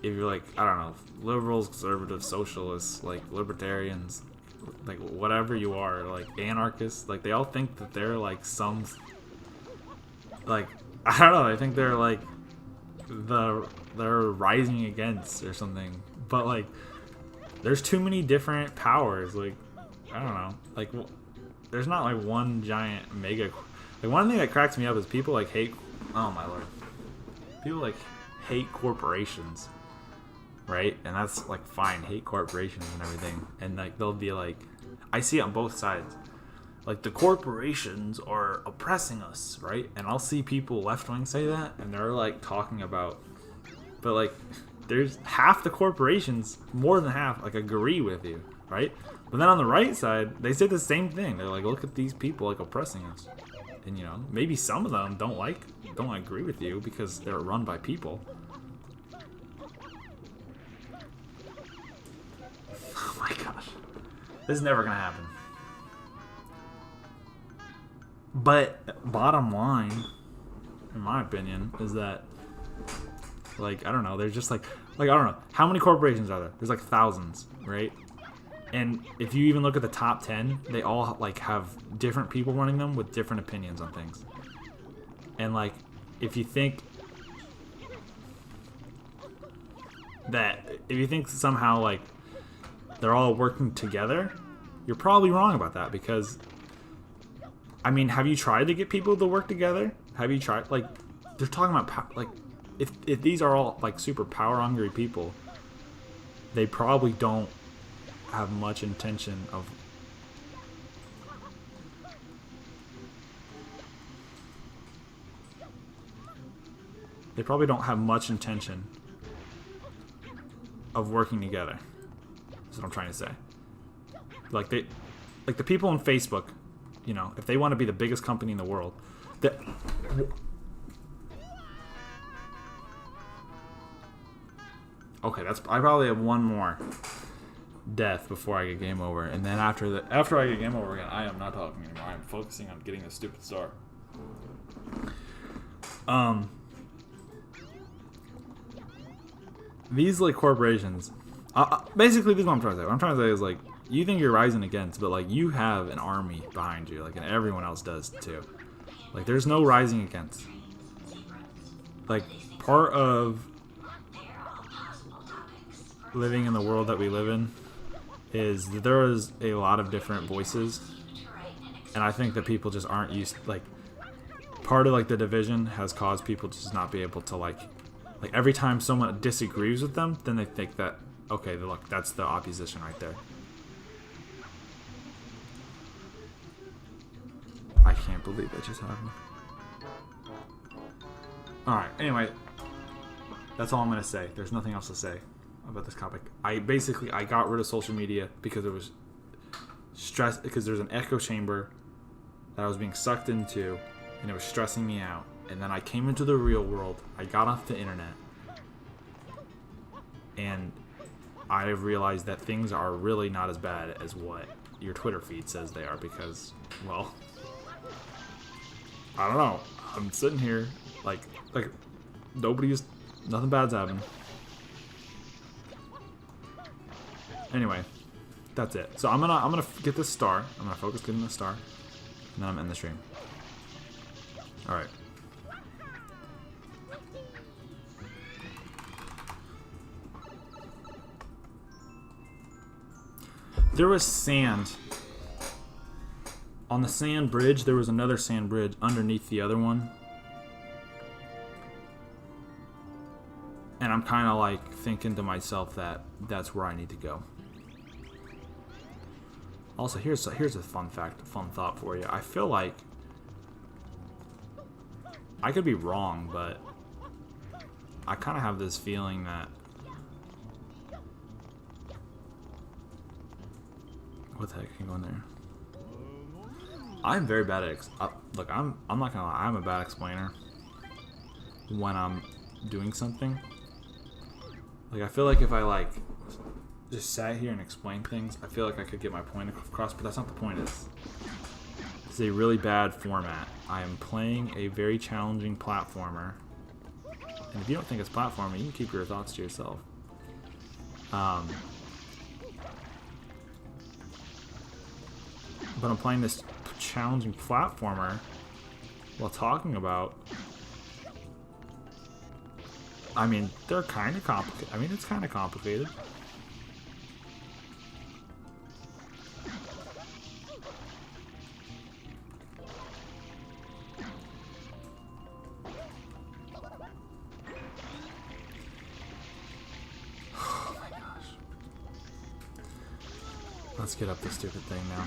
if you're, like, I don't know, liberals, conservatives, socialists, like, libertarians, like, whatever you are, like, anarchists, like, they all think that they're, like, some, like, I don't know, I think they're, like, they're rising against or something, but, like, there's too many different powers. Like, I don't know, like, there's not, like, one giant mega, like, one thing that cracks me up is people, like, hate, oh my lord, people, like, hate corporations, right? And that's, like, fine, hate corporations and everything, and, like, they'll be like, I see it on both sides, like, the corporations are oppressing us, right? And I'll see people left wing say that, and they're, like, talking about, but, like, there's half the corporations, more than half, like, agree with you, right? But then on the right side, they say the same thing. They're like, look at these people, like, oppressing us. And, you know, maybe some of them don't agree with you because they're run by people. Oh my gosh. This is never gonna happen. But bottom line, in my opinion, is that, like, I don't know, there's just like I don't know, how many corporations are there? There's like thousands, right? And if you even look at the top 10, they all, like, have different people running them with different opinions on things. And, like, if you think somehow, like, they're all working together, you're probably wrong about that, because, I mean, have you tried to get people to work together? Have you tried, like, they're talking about, like, if these are all, like, super power hungry people, they probably don't have much intention of working together. That's what I'm trying to say. Like, the people on Facebook, you know, if they want to be the biggest company in the world, okay, I probably have one more death before I get game over, and then after I get game over again, I am not talking anymore. I am focusing on getting this stupid star. These, like, corporations, basically, this is what I'm trying to say. What I'm trying to say is, like, you think you're rising against, but, like, you have an army behind you, like, and everyone else does too. Like, there's no rising against. Like, part of living in the world that we live in is that there is a lot of different voices, and I think that people just aren't used, like, part of, like, the division has caused people to just not be able to, like every time someone disagrees with them, then they think that, okay, look, that's the opposition right there. I can't believe that just happened. Alright, anyway, that's all I'm gonna say. There's nothing else to say about this topic. I got rid of social media because it was stress, because there's an echo chamber that I was being sucked into, and it was stressing me out. And then I came into the real world. I got off the internet, and I've realized that things are really not as bad as what your Twitter feed says they are, because, well, I don't know. I'm sitting here like nothing bad's happened. Anyway, that's it. So I'm gonna get this star. I'm gonna focus getting this star, and then I'm in the stream. All right. There was sand. On the sand bridge, there was another sand bridge underneath the other one. And I'm kind of like thinking to myself that that's where I need to go. Also, here's a fun thought for you. I feel like I could be wrong, but I kind of have this feeling that what the heck can go in there? I'm very bad at look. I'm not gonna lie. I'm a bad explainer when I'm doing something. Like I feel like if I like just sat here and explained things, I feel like I could get my point across. But that's not the point. It's a really bad format. I am playing a very challenging platformer, and if you don't think it's platforming, you can keep your thoughts to yourself. But I'm playing this challenging platformer while talking about. I mean, they're kind of complicated. I mean, it's kind of complicated. Oh my gosh. Let's get up this stupid thing now.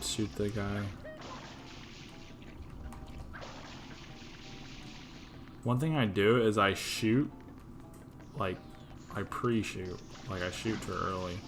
Shoot the guy. One thing I do is I shoot, like, I pre-shoot. Like, I shoot too early.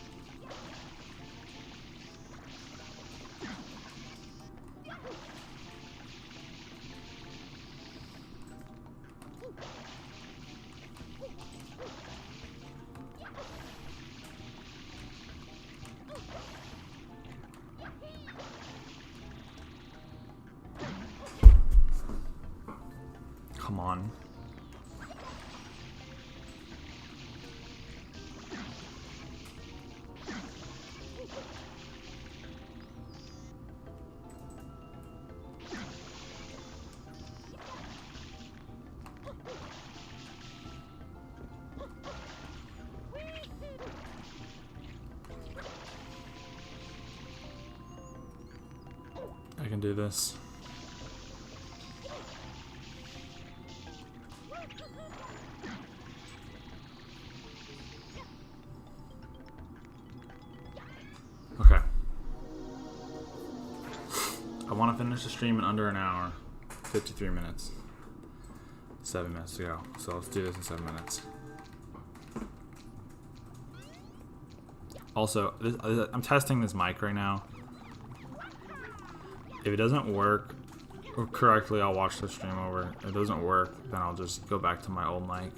Come on. I can do this. Okay. I want to finish the stream in under an hour. 53 minutes. 7 minutes to go. So let's do this in 7 minutes. Also, I'm testing this mic right now. If it doesn't work correctly, I'll watch the stream over. If it doesn't work, then I'll just go back to my old mic.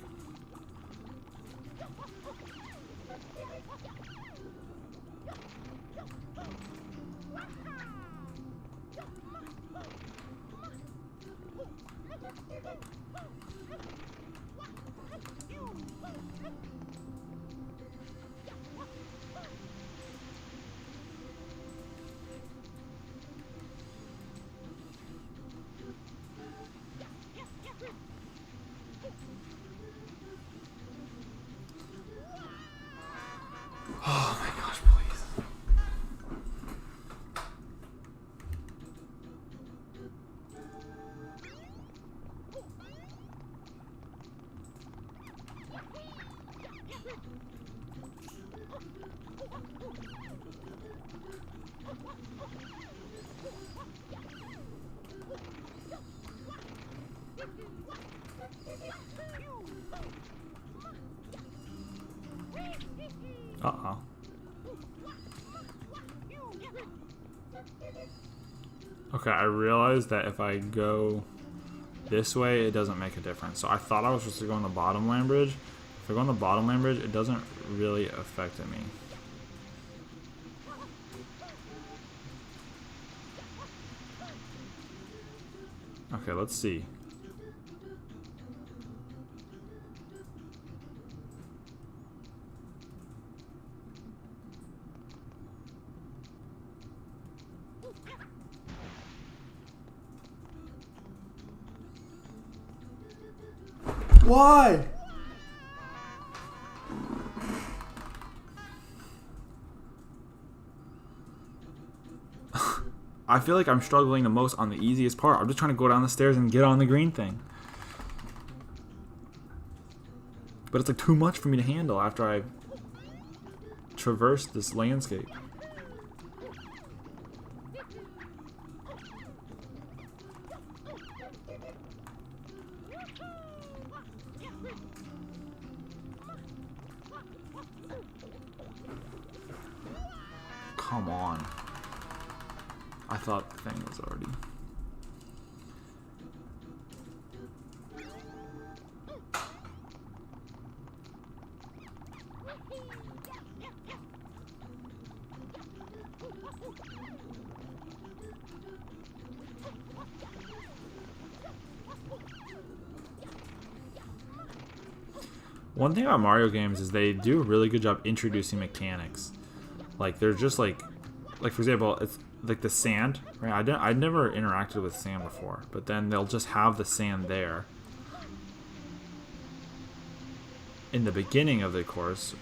Oh my gosh, please. Uh-oh. Okay, I realized that if I go this way, it doesn't make a difference. So I thought I was supposed to go on the bottom land bridge. If I go on the bottom land bridge, it doesn't really affect me. Okay, let's see. Why? I feel like I'm struggling the most on the easiest part. I'm just trying to go down the stairs and get on the green thing. But it's like too much for me to handle after I traverse this landscape. Come on. I thought the thing was already... One thing about Mario games is they do a really good job introducing mechanics. Like, they're just like for example, it's like the sand, right? I'd never interacted with sand before, but then they'll just have the sand there in the beginning of the course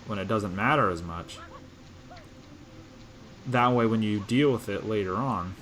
when it doesn't matter as much. That way, when you deal with it later on,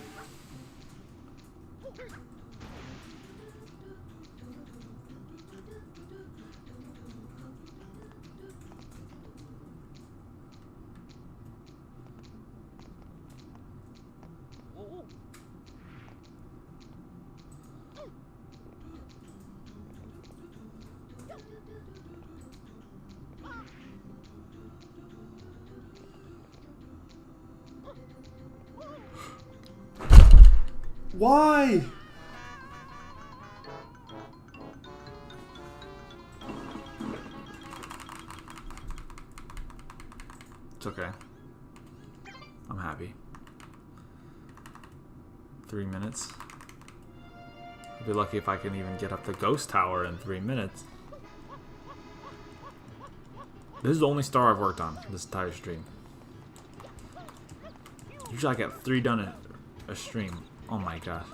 why? It's okay. I'm happy. 3 minutes. I'll be lucky if I can even get up the ghost tower in 3 minutes. This is the only star I've worked on this entire stream. Usually I get 3 done in a stream. Oh my gosh.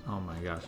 Oh my gosh.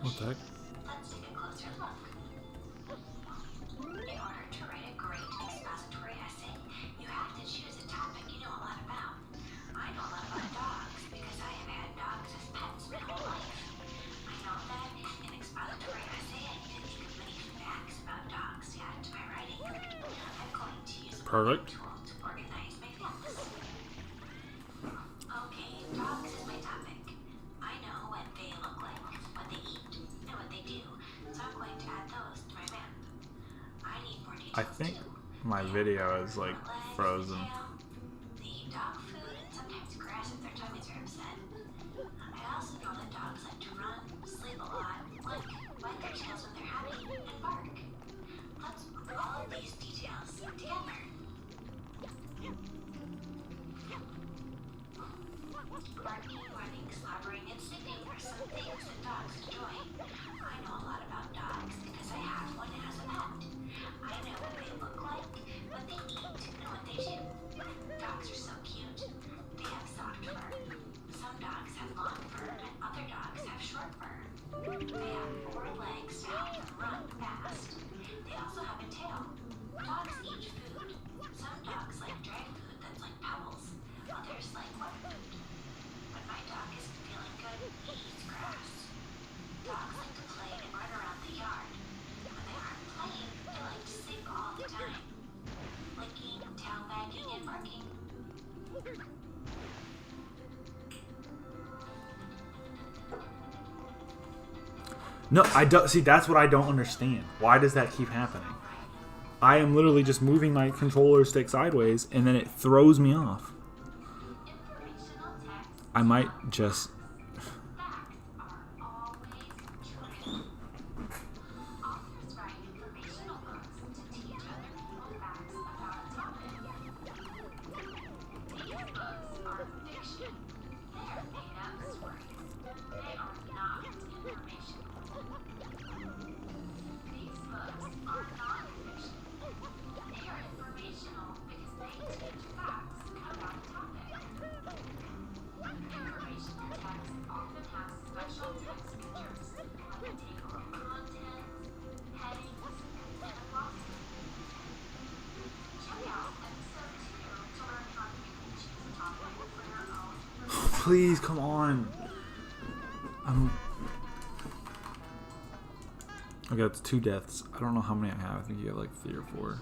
What the heck? Let's take a closer look. In order to write a great expository essay, you have to choose a topic you know a lot about. I know a lot about dogs because I have had dogs as pets my whole life. I know that in an expository essay, I need to think of many facts about dogs to add to my writing. I'm going to use a Perfect. tool to organize my facts. Okay, dogs is my topic. I know what they look like, what they eat, and what they do, so I'm going to add those to my map. I think my video is like frozen. They eat dog food and sometimes grass if their tummies are upset. I also know that dogs like to run, sleep a lot, wag their tails when they're happy, and bark. Let's put all of these details together. Barking, running, slobbering, and sleeping are some things that dogs enjoy. I know a lot about dogs because I have one as a pet. I know what they look like, what they eat, and what they do. Dogs are so cute. They have soft fur. Some dogs have long fur, and other dogs have short fur. They have 4 legs to help them run fast. They also have a tail. Dogs eat food. Some dogs like dry food that's like pebbles. Others like wet food. When my dog isn't feeling good, he eats grass. Dogs like to play and run around the yard. When they aren't playing, they like to sleep all the time. Licking, tail wagging, and barking. No, I don't see. That's what I don't understand. Why does that keep happening? I am literally just moving my controller stick sideways, and then it throws me off. Informational text. I might just. Facts are always true. Authors write informational books to teach other people facts about a topic. These books are fiction. They are made-up stories. They are not information. These books are non-fiction. They are informational because they teach facts about a topic. Informational text often has special text features like a table of contents, headings, and a glossary. Check out episode 2 to learn how you can choose a topic for your own. Please, come on. Okay, that's 2 deaths. I don't know how many I have. I think you have like 3 or 4.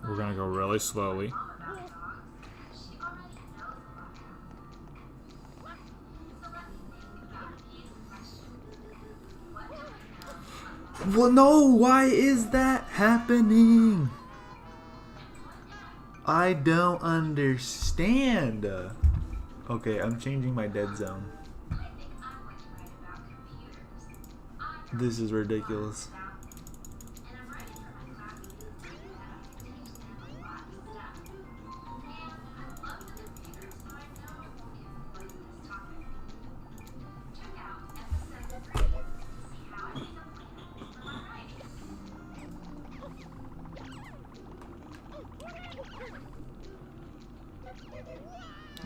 We're gonna go really slowly. Well, no, why is that happening? I don't understand. Okay, I'm changing my dead zone. This is ridiculous.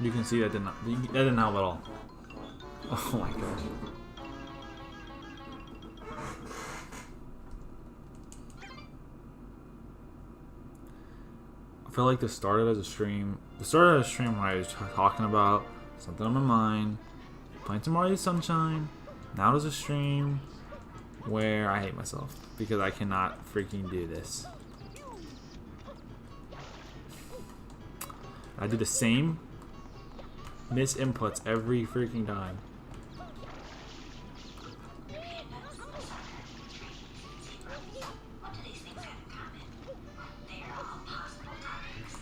You can see that didn't help at all. Oh my gosh. I feel like this started as a stream. This started as a stream where I was talking about something on my mind, playing some Mario Sunshine. Now there's a stream where I hate myself because I cannot freaking do this. I do the same miss inputs every freaking time. What do these things have in common? They are all possible topics.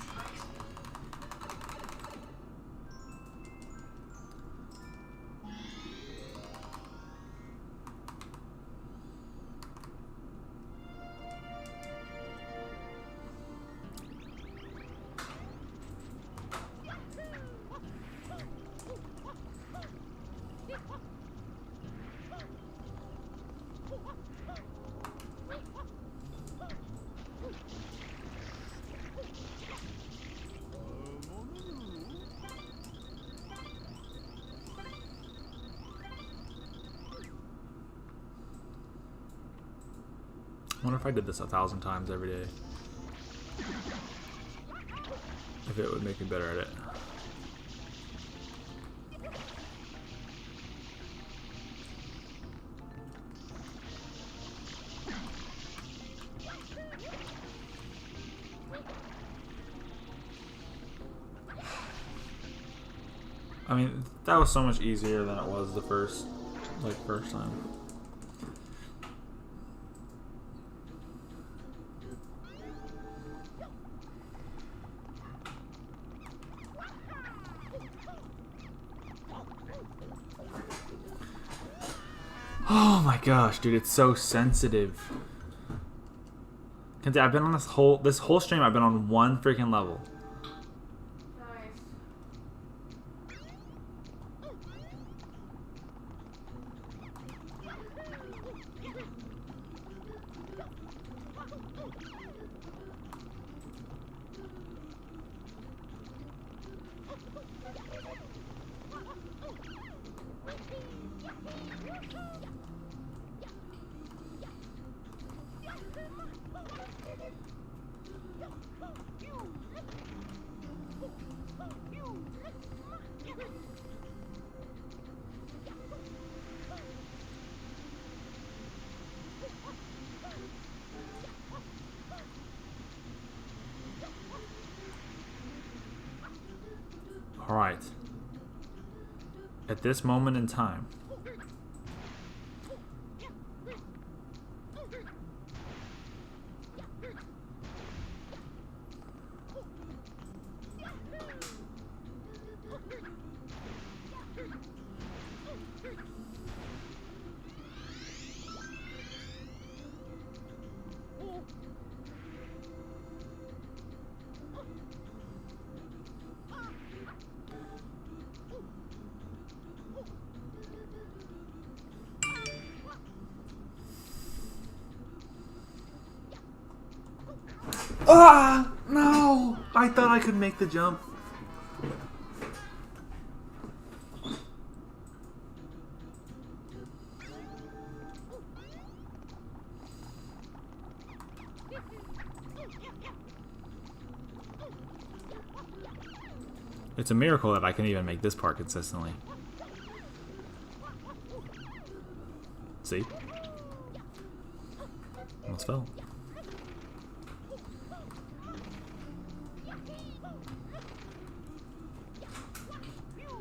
I wonder if I did this 1,000 times every day, if it would make me better at it. I mean, that was so much easier than it was the first time. Oh my gosh, dude, it's so sensitive. I've been on this whole stream. I've been on one freaking level. Alright. At this moment in time, ah, no! I thought I could make the jump. It's a miracle that I can even make this part consistently. See? Almost fell.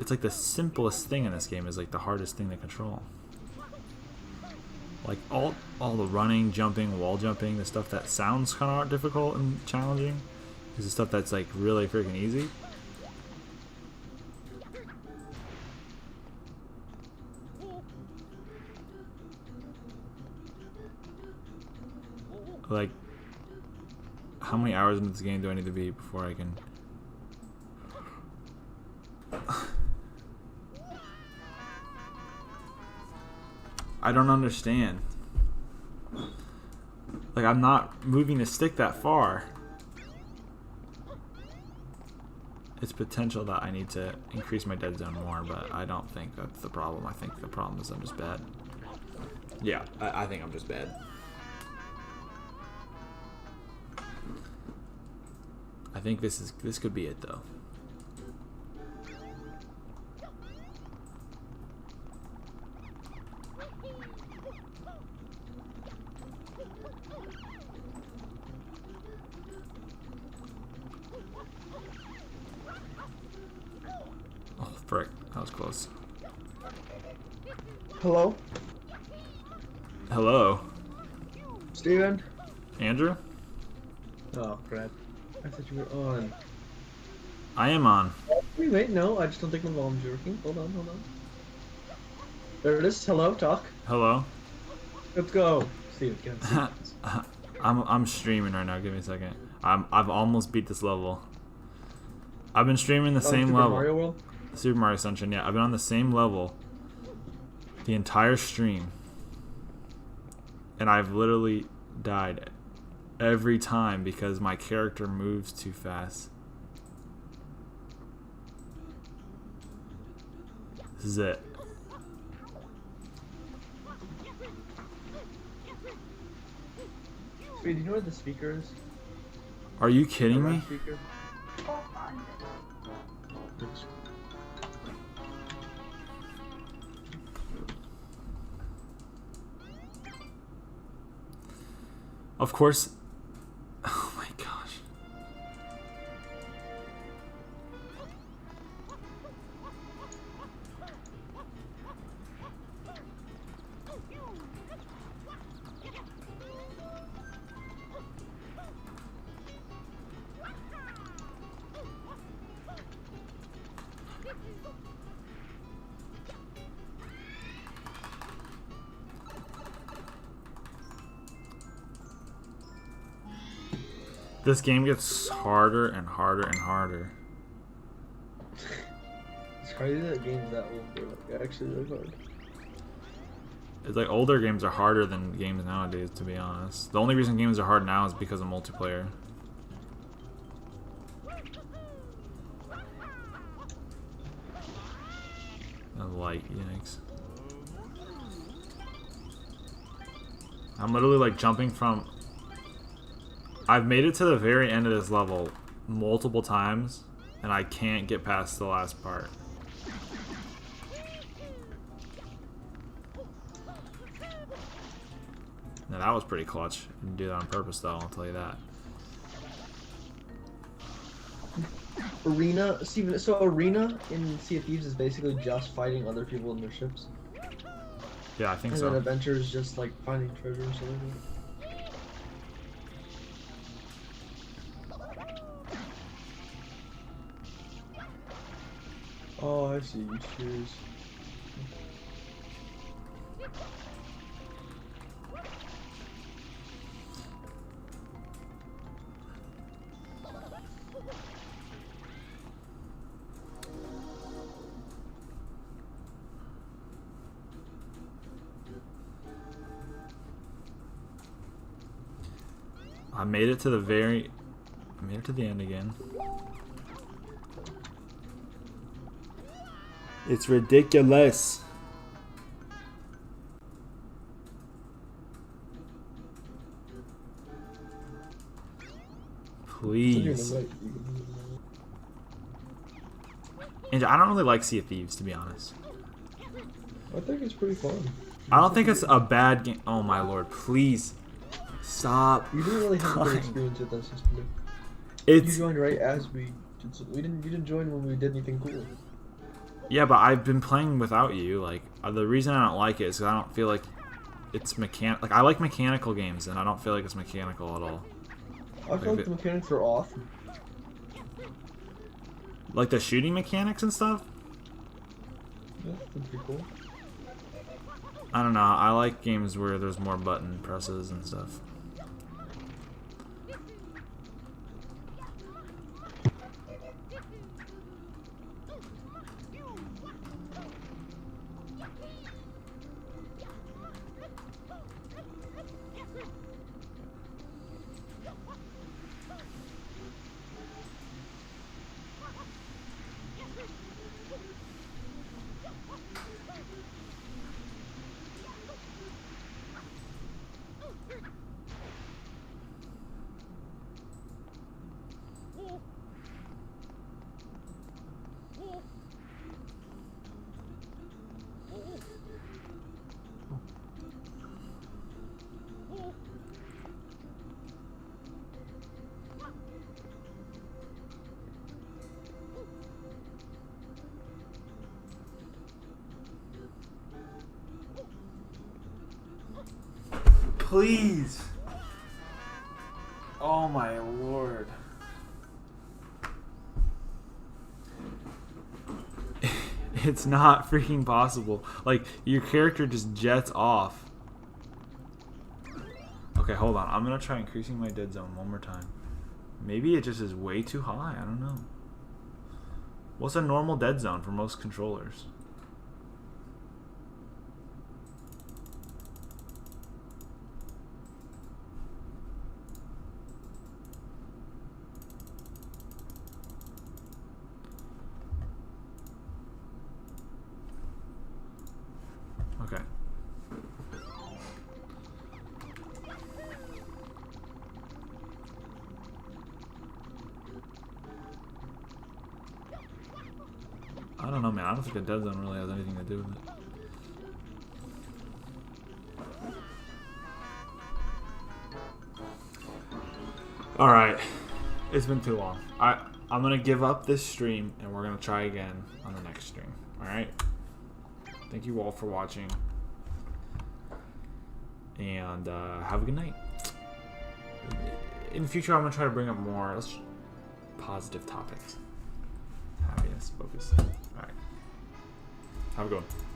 It's like the simplest thing in this game is like the hardest thing to control. Like all the running, jumping, wall jumping, the stuff that sounds kind of difficult and challenging is the stuff that's like really freaking easy. Like, how many hours into this game do I need to be before I can... I don't understand. Like, I'm not moving the stick that far. It's potential that I need to increase my dead zone more, but I don't think that's the problem. I think the problem is I'm just bad. Yeah, I think I'm just bad. I think this could be it though. Oh frick, that was close. Hello? Hello. Steven? Andrew? Oh crap. I thought you were on. I am on. Wait, no, I just don't think my volume's working. Hold on. There it is. Hello, talk. Hello. Let's go. Steven, get on. I'm streaming right now. Give me a second. I've almost beat this level. I've been streaming the same Super level. Mario World? Super Mario Sunshine. Yeah, I've been on the same level the entire stream, and I've literally died every time because my character moves too fast. This is it. Wait, do you know where the speaker is? Are you The kidding red me? speaker? Of course. Oh my gosh. This game gets harder and harder and harder. It's crazy that games that old are like actually really hard. It's like older games are harder than games nowadays, to be honest. The only reason games are hard now is because of multiplayer. And light, yikes. I'm literally like jumping from... I've made it to the very end of this level multiple times, and I can't get past the last part. Now that was pretty clutch. Didn't do that on purpose though, I'll tell you that. Arena, Steven, so Arena in Sea of Thieves is basically just fighting other people in their ships. Yeah, I think And so. then Adventure is just like finding treasure or something. Oh, I see. Cheers. I made it to the end again. It's ridiculous. Please. And I don't really like Sea of Thieves, to be honest. I think it's pretty fun. I don't think it's a bad game. Oh my lord, please. Stop. You didn't really have a good crying. experience with that system. You It's joined right as we did. You didn't join when we did anything cool. yeah, but I've been playing without you. Like the reason I don't like it is because I don't feel like it's Like I like mechanical games, and I don't feel like it's mechanical at all. I feel like the mechanics are off. Like the shooting mechanics and stuff. Yeah, that's pretty cool. I don't know. I like games where there's more button presses and stuff. Please. Oh my lord. It's not freaking possible. Like, your character just jets off. Okay, hold on. I'm gonna try increasing my dead zone one more time. Maybe it just is way too high. I don't know. What's a normal dead zone for most controllers? Okay. don't know, man. I don't think a dead zone really has anything to do with it. Alright. It's been too long. I'm gonna give up this stream and we're gonna try again on the next stream. Alright? Thank you all for watching. And have a good night. In the future, I'm gonna try to bring up more positive topics. Happiness, focus. Alright. Have a good one.